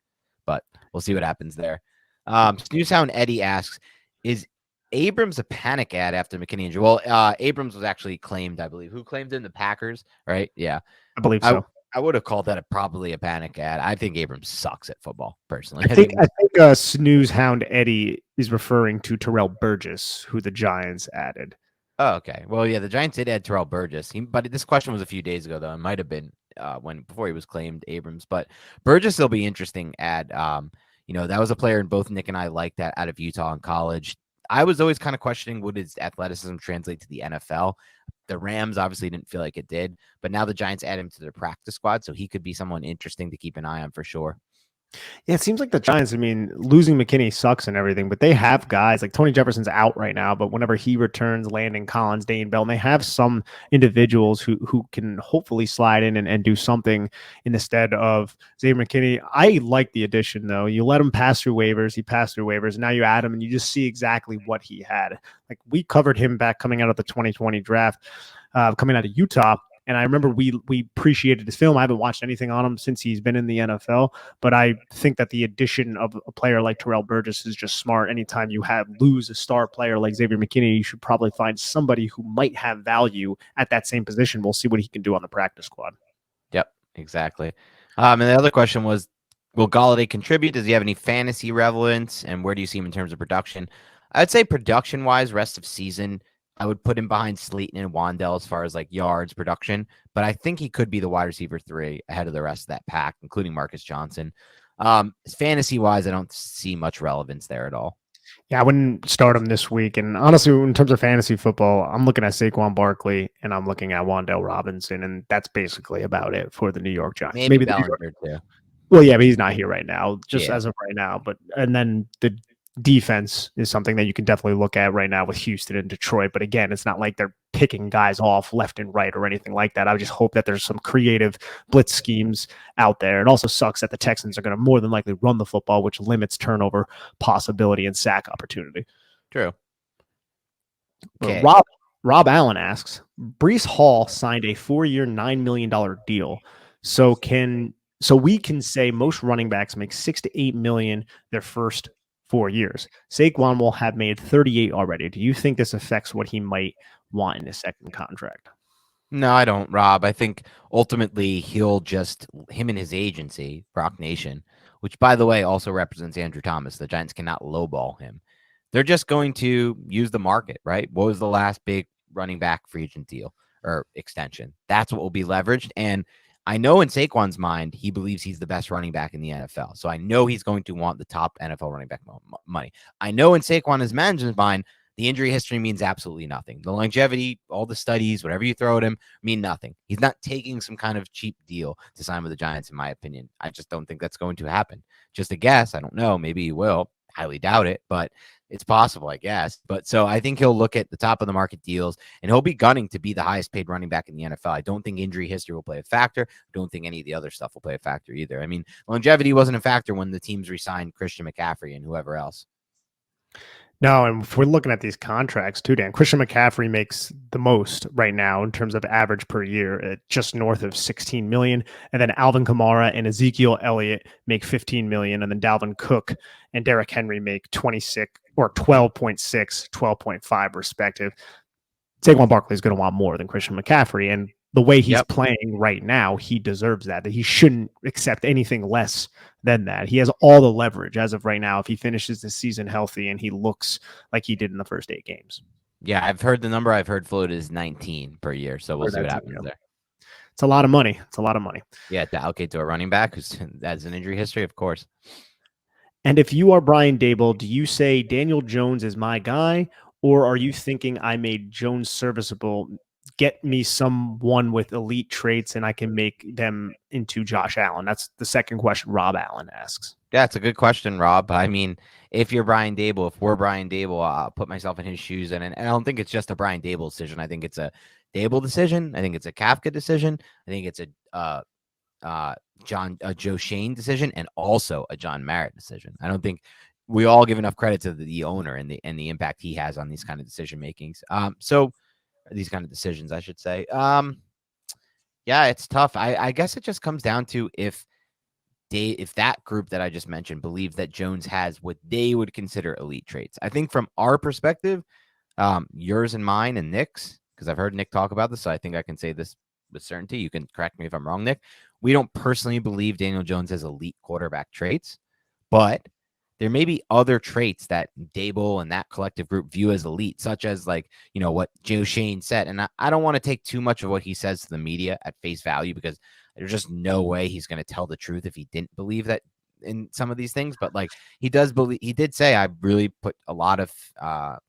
but we'll see what happens there. Snoozehound Eddie asks, is Abrams a panic ad after McKinney injury? Well, Abrams was actually claimed, I believe. Who claimed him? The Packers, right? Yeah. I believe so. I would have called that probably a panic ad. I think Abrams sucks at football, personally. I think Snooze Hound Eddie is referring to Terrell Burgess, who the Giants added. Oh, okay. Well, yeah, the Giants did add Terrell Burgess. But this question was a few days ago, though. It might have been before he was claimed Abrams. But Burgess will be interesting ad. You know, that was a player and both Nick and I liked that out of Utah in college. I was always kind of questioning, would his athleticism translate to the NFL? The Rams obviously didn't feel like it did, but now the Giants add him to their practice squad, so he could be someone interesting to keep an eye on for sure. Yeah, it seems like the Giants, I mean, losing McKinney sucks and everything, but they have guys like Tony Jefferson's out right now, but whenever he returns, Landon Collins, Dane Bell, and they have some individuals who can hopefully slide in and do something in the stead of Xavier McKinney. I like the addition, though. You let him pass through waivers. He passed through waivers. And now you add him, and you just see exactly what he had. Like, we covered him back coming out of the 2020 draft, coming out of Utah. And I remember we appreciated his film. I haven't watched anything on him since he's been in the NFL, but I think that the addition of a player like Terrell Burgess is just smart. Anytime you lose a star player like Xavier McKinney, you should probably find somebody who might have value at that same position. We'll see what he can do on the practice squad. Yep, exactly. And the other question was, will Golladay contribute? Does he have any fantasy relevance? And where do you see him in terms of production? I'd say production-wise, rest of season, I would put him behind Slayton and Wandell as far as like yards production, but I think he could be the wide receiver 3 ahead of the rest of that pack, including Marcus Johnson. Fantasy wise, I don't see much relevance there at all. Yeah, I wouldn't start him this week. And honestly, in terms of fantasy football, I'm looking at Saquon Barkley and I'm looking at Wandell Robinson, and that's basically about it for the New York Giants. Maybe Bellinger too. Well, yeah, but he's not here right now, just as of right now. And then the defense is something that you can definitely look at right now with Houston and Detroit. But again, it's not like they're picking guys off left and right or anything like that. I would just hope that there's some creative blitz schemes out there. It also sucks that the Texans are going to more than likely run the football, which limits turnover possibility and sack opportunity. True. Okay. Rob Allen asks, Breece Hall signed a 4-year, $9 million deal. So we can say most running backs make $6 to $8 million their first 4 years. Saquon will have made 38 already. Do you think this affects what he might want in his second contract? No, I don't, Rob. I think ultimately him and his agency, Rock Nation, which by the way also represents Andrew Thomas. The Giants cannot lowball him. They're just going to use the market, right? What was the last big running back free agent deal or extension? That's what will be leveraged. And I know in Saquon's mind, he believes he's the best running back in the NFL. So I know he's going to want the top NFL running back money. I know in Saquon's management's mind, the injury history means absolutely nothing. The longevity, all the studies, whatever you throw at him, mean nothing. He's not taking some kind of cheap deal to sign with the Giants, in my opinion. I just don't think that's going to happen. Just a guess. I don't know. Maybe he will. Highly doubt it, but it's possible, I guess. But so I think he'll look at the top of the market deals and he'll be gunning to be the highest paid running back in the NFL. I don't think injury history will play a factor. I don't think any of the other stuff will play a factor either. I mean, longevity wasn't a factor when the teams re-signed Christian McCaffrey and whoever else. No, and if we're looking at these contracts too, Dan, Christian McCaffrey makes the most right now in terms of average per year at just north of 16 million. And then Alvin Kamara and Ezekiel Elliott make 15 million. And then Dalvin Cook and Derrick Henry make 26 or 12.6, 12.5 respective. Saquon Barkley is going to want more than Christian McCaffrey. And the way he's Yep. playing right now, he deserves that he shouldn't accept anything less than that. He has all the leverage as of right now if he finishes the season healthy and he looks like he did in the first 8 games. Yeah, I've heard the number I've heard floated is 19 per year. So we'll see what happens there. It's a lot of money. It's a lot of money. Yeah, to allocate to a running back who has an injury history, of course. And if you are Brian Daboll, do you say Daniel Jones is my guy, or are you thinking I made Jones serviceable? Get me someone with elite traits and I can make them into Josh Allen. That's the second question Rob Allen asks. Yeah, it's a good question, Rob. I mean, if you're Brian Daboll, if we're Brian Daboll, I'll put myself in his shoes. And I don't think it's just a Brian Daboll decision. I think it's a Daboll decision. I think it's a Kafka decision. I think it's a Joe Shane decision, and also a John Merritt decision. I don't think we all give enough credit to the owner and the impact he has on these kind of decision makings. So these kind of decisions, I should say. Yeah, it's tough. I guess it just comes down to if that group that I just mentioned believes that Jones has what they would consider elite traits. I think from our perspective, yours and mine and Nick's, because I've heard Nick talk about this, so I think I can say this with certainty. You can correct me if I'm wrong, Nick. We don't personally believe Daniel Jones has elite quarterback traits, but there may be other traits that Daboll and that collective group view as elite, such as what Joe Shane said. And I don't want to take too much of what he says to the media at face value, because there's just no way he's going to tell the truth if he didn't believe that in some of these things. But he did say, I really put a lot of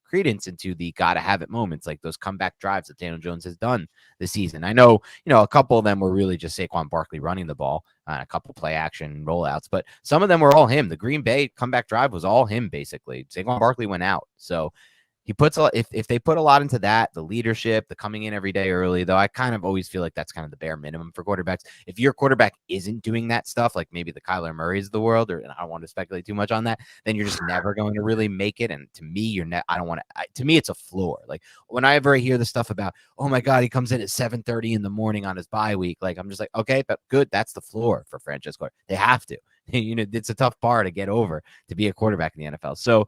credence into the gotta have it moments, like those comeback drives that Daniel Jones has done this season. I know, a couple of them were really just Saquon Barkley running the ball, a couple play action rollouts, but some of them were all him. The Green Bay comeback drive was all him, basically. Saquon Barkley went out. So he puts a lot, if they put a lot into that, the leadership, the coming in every day early, though I kind of always feel like that's kind of the bare minimum for quarterbacks. If your quarterback isn't doing that stuff, like maybe the Kyler Murrays of the world, and I don't want to speculate too much on that, then you're just never going to really make it. And to me, I don't want to, to me, it's a floor. Like whenever I hear the stuff about, oh my God, he comes in at 7:30 in the morning on his bye week, like I'm just like, okay, but good. That's the floor for franchise quarterback. They have to, it's a tough bar to get over to be a quarterback in the NFL. So,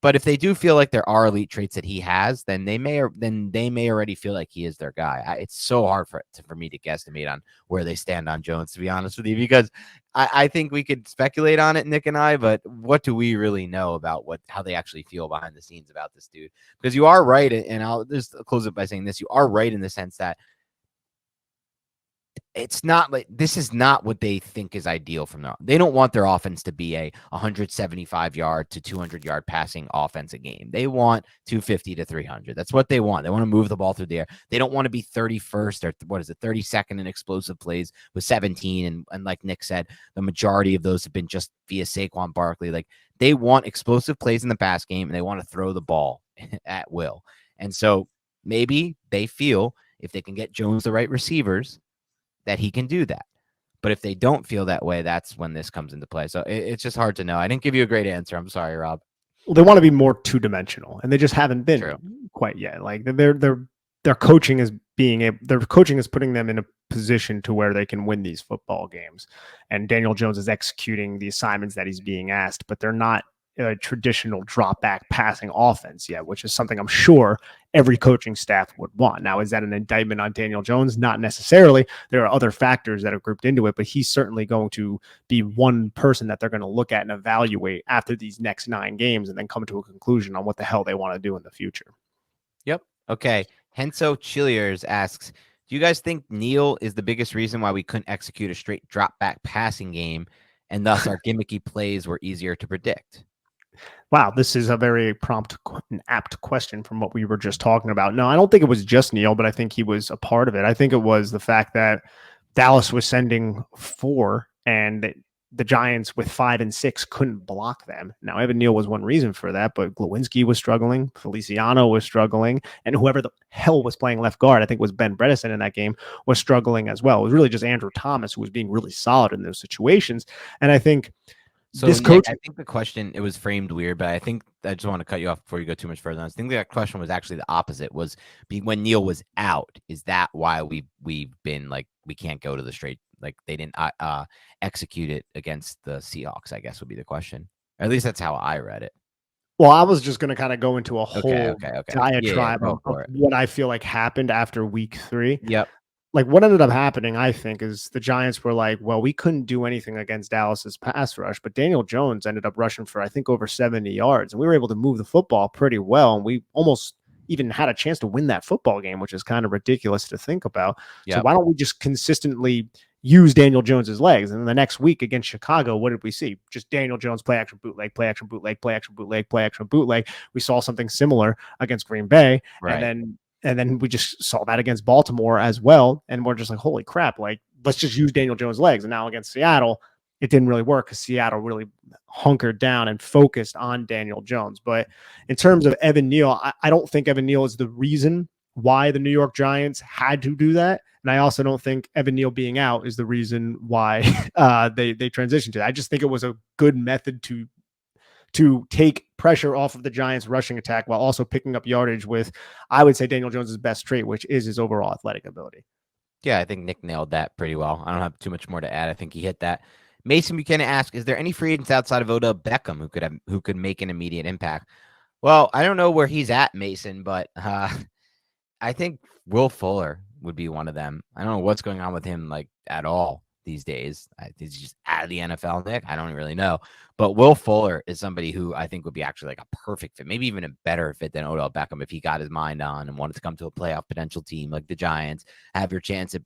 but if they do feel like there are elite traits that he has, then they may already feel like he is their guy. It's so hard for me to guesstimate on where they stand on Jones, to be honest with you, because I think we could speculate on it, Nick and I, but what do we really know about how they actually feel behind the scenes about this dude? Because you are right, and I'll just close it by saying this: you are right in the sense that it's not like this is not what they think is ideal from them. They don't want their offense to be a 175 yard to 200 yard passing offense a game. They want 250 to 300. That's what they want. They want to move the ball through the air. They don't want to be 31st or 32nd in explosive plays with 17. And like Nick said, the majority of those have been just via Saquon Barkley. Like they want explosive plays in the pass game, and they want to throw the ball at will. And so maybe they feel if they can get Jones the right receivers, that he can do that. But if they don't feel that way, that's when this comes into play. So it's just hard to know. I didn't give you a great answer. I'm sorry, Rob. Well, they want to be more two-dimensional, and they just haven't been quite yet. Like their coaching is putting them in a position to where they can win these football games. And Daniel Jones is executing the assignments that he's being asked, but they're not a traditional drop back passing offense yet, which is something I'm sure every coaching staff would want. Now, is that an indictment on Daniel Jones? Not necessarily. There are other factors that are grouped into it, but he's certainly going to be one person that they're going to look at and evaluate after these next 9 games and then come to a conclusion on what the hell they want to do in the future. Yep. Okay. Henso Chilliers asks, do you guys think Neal is the biggest reason why we couldn't execute a straight drop back passing game and thus our gimmicky plays were easier to predict? Wow, this is a very prompt and apt question from what we were just talking about. No, I don't think it was just Neal, but I think he was a part of it. I think it was the fact that Dallas was sending 4 and the Giants with 5 and 6 couldn't block them. Now, Evan Neal was one reason for that, but Glowinski was struggling, Feliciano was struggling, and whoever the hell was playing left guard, I think it was Ben Bredesen in that game, was struggling as well. It was really just Andrew Thomas who was being really solid in those situations. And I think so Nick, I think the question, it was framed weird, but I think I just want to cut you off before you go too much further. I think that question was actually the opposite, was when Neal was out. Is that why we've been like, we can't go to the straight, like they didn't execute it against the Seahawks, I guess would be the question. Or at least that's how I read it. Well, I was just going to kind of go into a Okay, whole okay, okay. Yeah, diatribe go of for it. what I feel like happened after week 3. Yep. Like what ended up happening, I think, is the Giants were like, well, we couldn't do anything against Dallas's pass rush, but Daniel Jones ended up rushing for, I think, over 70 yards, and we were able to move the football pretty well, and we almost even had a chance to win that football game, which is kind of ridiculous to think about. So Yep. why don't we just consistently use Daniel Jones's legs? And then the next week against Chicago, what did we see? Just Daniel Jones play action bootleg, play action bootleg, play action bootleg, play action bootleg. We saw something similar against Green Bay, Right. and then we just saw that against Baltimore as well. And we're just like, holy crap, like, let's just use Daniel Jones' legs. And now against Seattle, it didn't really work because Seattle really hunkered down and focused on Daniel Jones. But in terms of Evan Neal, I don't think Evan Neal is the reason why the New York Giants had to do that. And I also don't think Evan Neal being out is the reason why they transitioned to that. I just think it was a good method to take pressure off of the Giants' rushing attack while also picking up yardage with, I would say, Daniel Jones' best trait, which is his overall athletic ability. Yeah, I think Nick nailed that pretty well. I don't have too much more to add. I think he hit that. Mason Buchanan asked, "Is there any free agents outside of Odell Beckham who could make an immediate impact?" Well, I don't know where he's at, Mason, but I think Will Fuller would be one of them. I don't know what's going on with him like at all these days. He's just out of the NFL, Nick. I don't really know. But Will Fuller is somebody who I think would be actually like a perfect fit, maybe even a better fit than Odell Beckham if he got his mind on and wanted to come to a playoff potential team like the Giants, have your chance at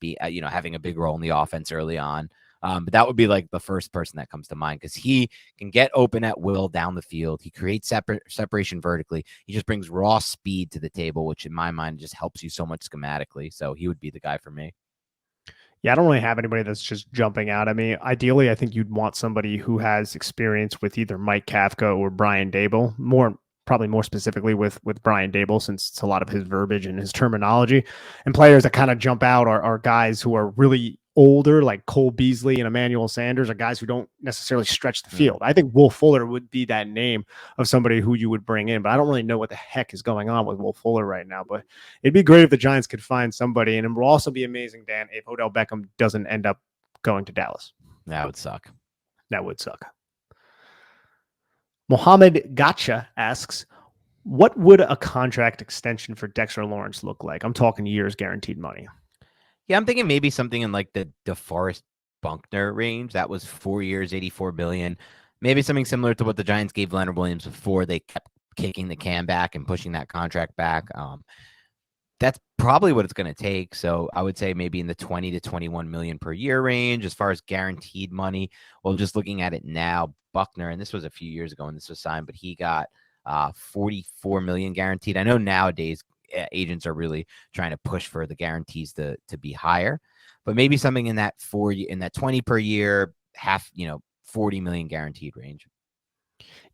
having a big role in the offense early on. But that would be like the first person that comes to mind because he can get open at will down the field. He creates separation vertically. He just brings raw speed to the table, which in my mind just helps you so much schematically. So he would be the guy for me. Yeah, I don't really have anybody that's just jumping out at me. Ideally, I think you'd want somebody who has experience with either Mike Kafka or Brian Dable, probably more specifically with Brian Dable, since it's a lot of his verbiage and his terminology. And players that kind of jump out are guys who are really older, like Cole Beasley and Emmanuel Sanders, are guys who don't necessarily stretch the field. I think Will Fuller would be that name of somebody who you would bring in, but I don't really know what the heck is going on with Will Fuller right now. But it'd be great if the Giants could find somebody, and it will also be amazing, Dan, if Odell Beckham doesn't end up going to Dallas. That would suck. That would suck. Mohammed Gotcha asks, what would a contract extension for Dexter Lawrence look like? I'm talking years, guaranteed money. Yeah, I'm thinking maybe something in like the DeForest Buckner range. That was 4 years, $84 billion. Maybe something similar to what the Giants gave Leonard Williams before they kept kicking the can back and pushing that contract back. That's probably what it's going to take. So I would say maybe in the 20 to 21 million per year range as far as guaranteed money. Well, just looking at it now, Buckner, and this was a few years ago when this was signed, but he got 44 million guaranteed. I know nowadays agents are really trying to push for the guarantees to be higher, but maybe something in that 20 per year, 40 million guaranteed range.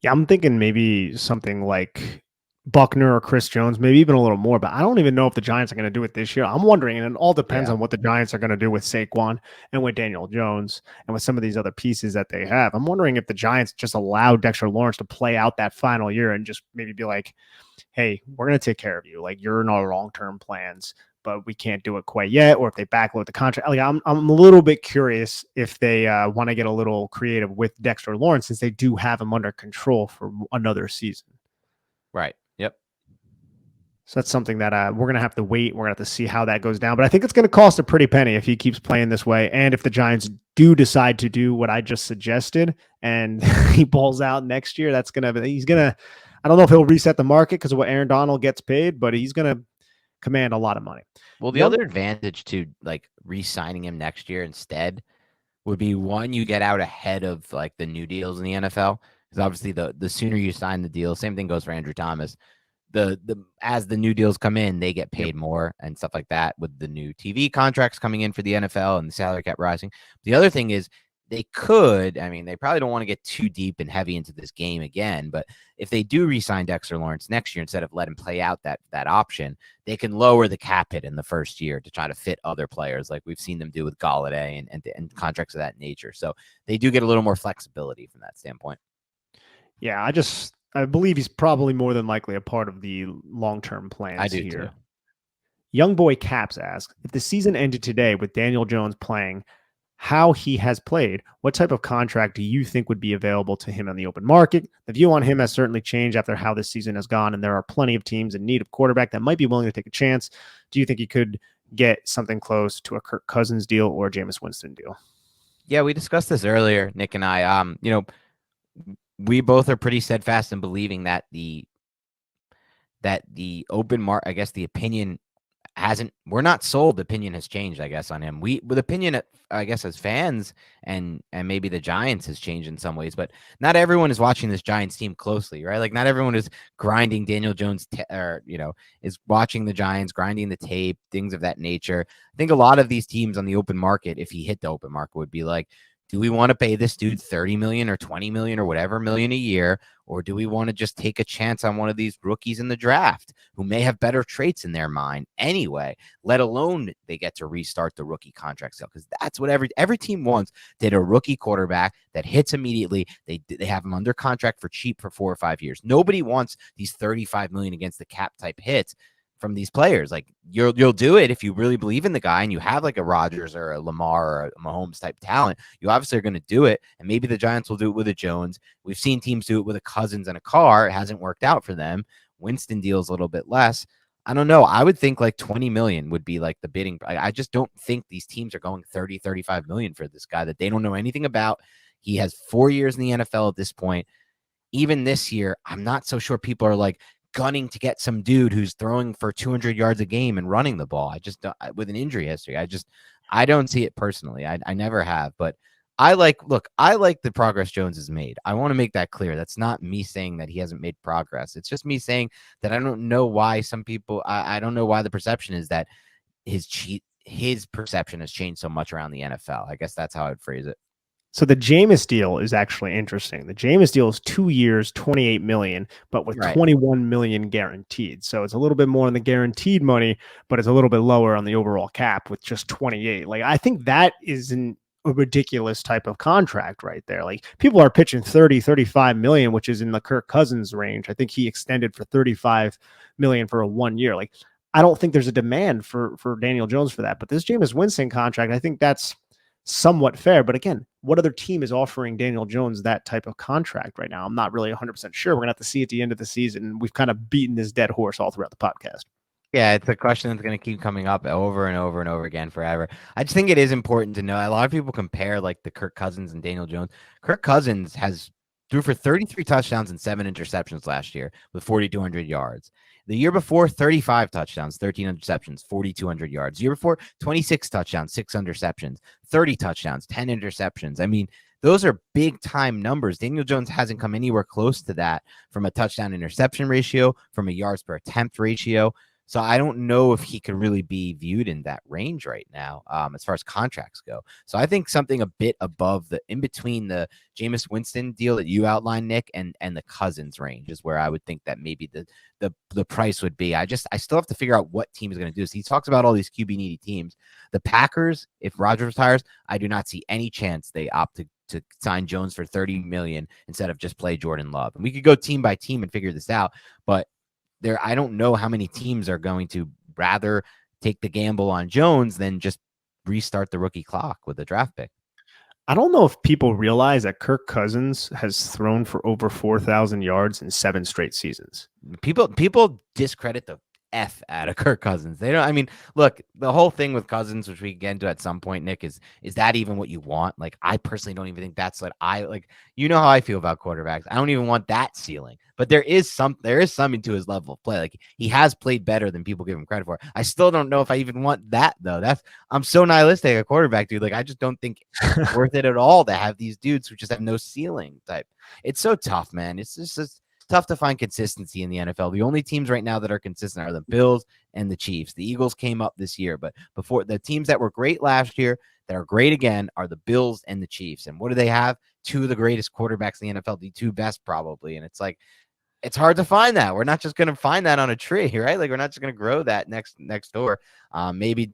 Yeah, I'm thinking maybe something like Buckner or Chris Jones, maybe even a little more, but I don't even know if the Giants are going to do it this year. I'm wondering, and it all depends on what the Giants are going to do with Saquon and with Daniel Jones and with some of these other pieces that they have. I'm wondering if the Giants just allow Dexter Lawrence to play out that final year and just maybe be like, hey, we're going to take care of you. Like, you're in our long-term plans, but we can't do it quite yet. Or if they backload the contract. Like, I'm a little bit curious if they want to get a little creative with Dexter Lawrence, since they do have him under control for another season. Right. Yep. So that's something that we're going to have to wait. We're going to have to see how that goes down. But I think it's going to cost a pretty penny if he keeps playing this way. And if the Giants do decide to do what I just suggested and he balls out next year, I don't know if he'll reset the market because of what Aaron Donald gets paid, but he's going to command a lot of money. Well, the other advantage to like re-signing him next year instead would be, one, you get out ahead of like the new deals in the NFL. Because obviously the sooner you sign the deal, same thing goes for Andrew Thomas. As the new deals come in, they get paid more and stuff like that with the new TV contracts coming in for the NFL and the salary cap rising. The other thing is they probably don't want to get too deep and heavy into this game again, but if they do re-sign Dexter Lawrence next year, instead of let him play out that option, they can lower the cap hit in the first year to try to fit other players like we've seen them do with Golladay and contracts of that nature. So they do get a little more flexibility from that standpoint. Yeah, I believe he's probably more than likely a part of the long-term plans. I do here. too. Young Boy Caps asks, if the season ended today with Daniel Jones playing, how he has played, what type of contract do you think would be available to him on the open market? The view on him has certainly changed after how this season has gone, and there are plenty of teams in need of quarterback that might be willing to take a chance. Do you think he could get something close to a Kirk Cousins deal or a Jameis Winston deal? Yeah, we discussed this earlier, Nick and I. We both are pretty steadfast in believing that the open mark, I guess the opinion we're not sold. The opinion has changed, I guess, on him. With opinion, I guess, as fans and maybe the Giants has changed in some ways, but not everyone is watching this Giants team closely, right? Like not everyone is grinding Daniel Jones is watching the Giants, grinding the tape, things of that nature. I think a lot of these teams on the open market, if he hit the open market, would be like, do we want to pay this dude 30 million or 20 million or whatever million a year? Or do we want to just take a chance on one of these rookies in the draft who may have better traits in their mind anyway, let alone they get to restart the rookie contract sale? Because that's what every team wants. Did a rookie quarterback that hits immediately. They have him under contract for cheap for 4 or 5 years. Nobody wants these 35 million against the cap type hits from these players. Like you'll do it if you really believe in the guy and you have like a Rodgers or a Lamar or a Mahomes type talent. You obviously are going to do it, and maybe the Giants will do it with a Jones. We've seen teams do it with a Cousins and a Carr. It hasn't worked out for them. Winston deals a little bit less. I don't know. I would think like 20 million would be like the bidding. I just don't think these teams are going 30, 35 million for this guy that they don't know anything about. He has 4 years in the NFL at this point. Even this year, I'm not so sure people are like gunning to get some dude who's throwing for 200 yards a game and running the ball. I just don't, with an injury history. I don't see it personally. I never have, but I like the progress Jones has made. I want to make that clear. That's not me saying that he hasn't made progress. It's just me saying that I don't know why some people, I don't know why the perception is that his perception has changed so much around the NFL. I guess that's how I'd phrase it. So the Jameis deal is actually interesting. The Jameis deal is 2 years, 28 million, but with Right. 21 million guaranteed. So it's a little bit more on the guaranteed money, but it's a little bit lower on the overall cap with just 28. Like I think that isn't a ridiculous type of contract right there. Like people are pitching 30, 35 million, which is in the Kirk Cousins range. I think he extended for 35 million for a 1 year. Like I don't think there's a demand for Daniel Jones for that, but this Jameis Winston contract, I think that's somewhat fair. But again, what other team is offering Daniel Jones that type of contract right now? I'm not really 100% sure. We're going to have to see at the end of the season. We've kind of beaten this dead horse all throughout the podcast. Yeah, it's a question that's going to keep coming up over and over and over again forever. I just think it is important to know. A lot of people compare like the Kirk Cousins and Daniel Jones. Kirk Cousins threw for 33 touchdowns and 7 interceptions last year with 4,200 yards. The year before, 35 touchdowns, 13 interceptions, 4,200 yards. The year before, 26 touchdowns, 6 interceptions, 30 touchdowns, 10 interceptions. I mean, those are big time numbers. Daniel Jones hasn't come anywhere close to that from a touchdown interception ratio, from a yards per attempt ratio. So I don't know if he could really be viewed in that range right now, as far as contracts go. So I think something a bit above in between the Jameis Winston deal that you outlined, Nick, and the Cousins range is where I would think that maybe the price would be. I still have to figure out what team is going to do this. He talks about all these QB needy teams. The Packers, if Rodgers retires, I do not see any chance they opt to sign Jones for 30 million instead of just play Jordan Love. And we could go team by team and figure this out, but I don't know how many teams are going to rather take the gamble on Jones than just restart the rookie clock with a draft pick. I don't know if people realize that Kirk Cousins has thrown for over 4,000 yards in 7 straight seasons. People discredit the F out of Kirk Cousins. They don't. I mean, look, the whole thing with Cousins, which we get into at some point, Nick, is that even what you want? Like, I personally don't even think that's what I like. You know how I feel about quarterbacks. I don't even want that ceiling. But there is something to his level of play. Like he has played better than people give him credit for. I still don't know if I even want that though. I'm so nihilistic at quarterback, dude. Like I just don't think it's worth it at all to have these dudes who just have no ceiling type. It's so tough, man. It's just tough to find consistency in the NFL. The only teams right now that are consistent are the Bills and the Chiefs. The Eagles came up this year, but before the teams that were great last year that are great again are the Bills and the Chiefs. And what do they have? 2 of the greatest quarterbacks in the NFL, the 2 best probably. And it's like, it's hard to find that. We're not just going to find that on a tree, right? Like we're not just going to grow that next door. Maybe,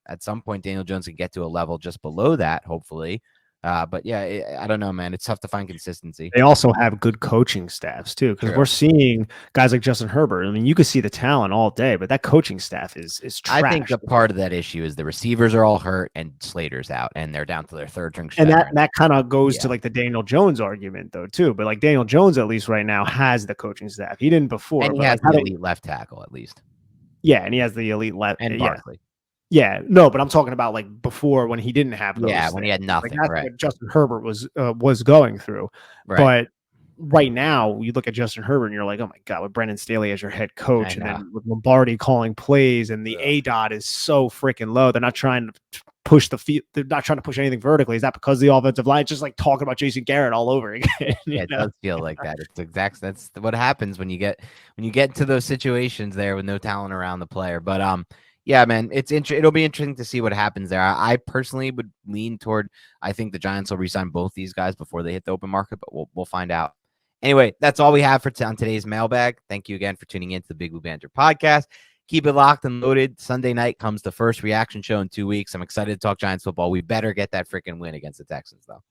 at some point Daniel Jones can get to a level just below that, hopefully. But yeah, I don't know, man. It's tough to find consistency. They also have good coaching staffs too, because we're seeing guys like Justin Herbert. I mean, you could see the talent all day, but that coaching staff is trash. I think the part of that issue is the receivers are all hurt and Slater's out, and they're down to their third string. And that kind of goes to like the Daniel Jones argument though too. But like Daniel Jones, at least right now, has the coaching staff. He didn't before, and he has the elite left tackle at least. Yeah, and he has the elite left and Barkley. Yeah, no, but I'm talking about like before when he didn't have those. Yeah, when he had nothing. Like that's right. what Justin Herbert was going through. Right. But right now, you look at Justin Herbert and you're like, oh my God, with Brendan Staley as your head coach, and then with Lombardi calling plays, and the ADOT is so freaking low. They're not trying to push the field. They're not trying to push anything vertically. Is that because the offensive line just like talking about Jason Garrett all over again? Yeah, it does feel like that. That's what happens when you get into those situations there with no talent around the player. But yeah, man, it'll be interesting to see what happens there. I personally would lean toward, I think the Giants will re-sign both these guys before they hit the open market, but we'll find out. Anyway, that's all we have on today's mailbag. Thank you again for tuning in to the Big Blue Banter podcast. Keep it locked and loaded. Sunday night comes the first reaction show in 2 weeks. I'm excited to talk Giants football. We better get that freaking win against the Texans, though.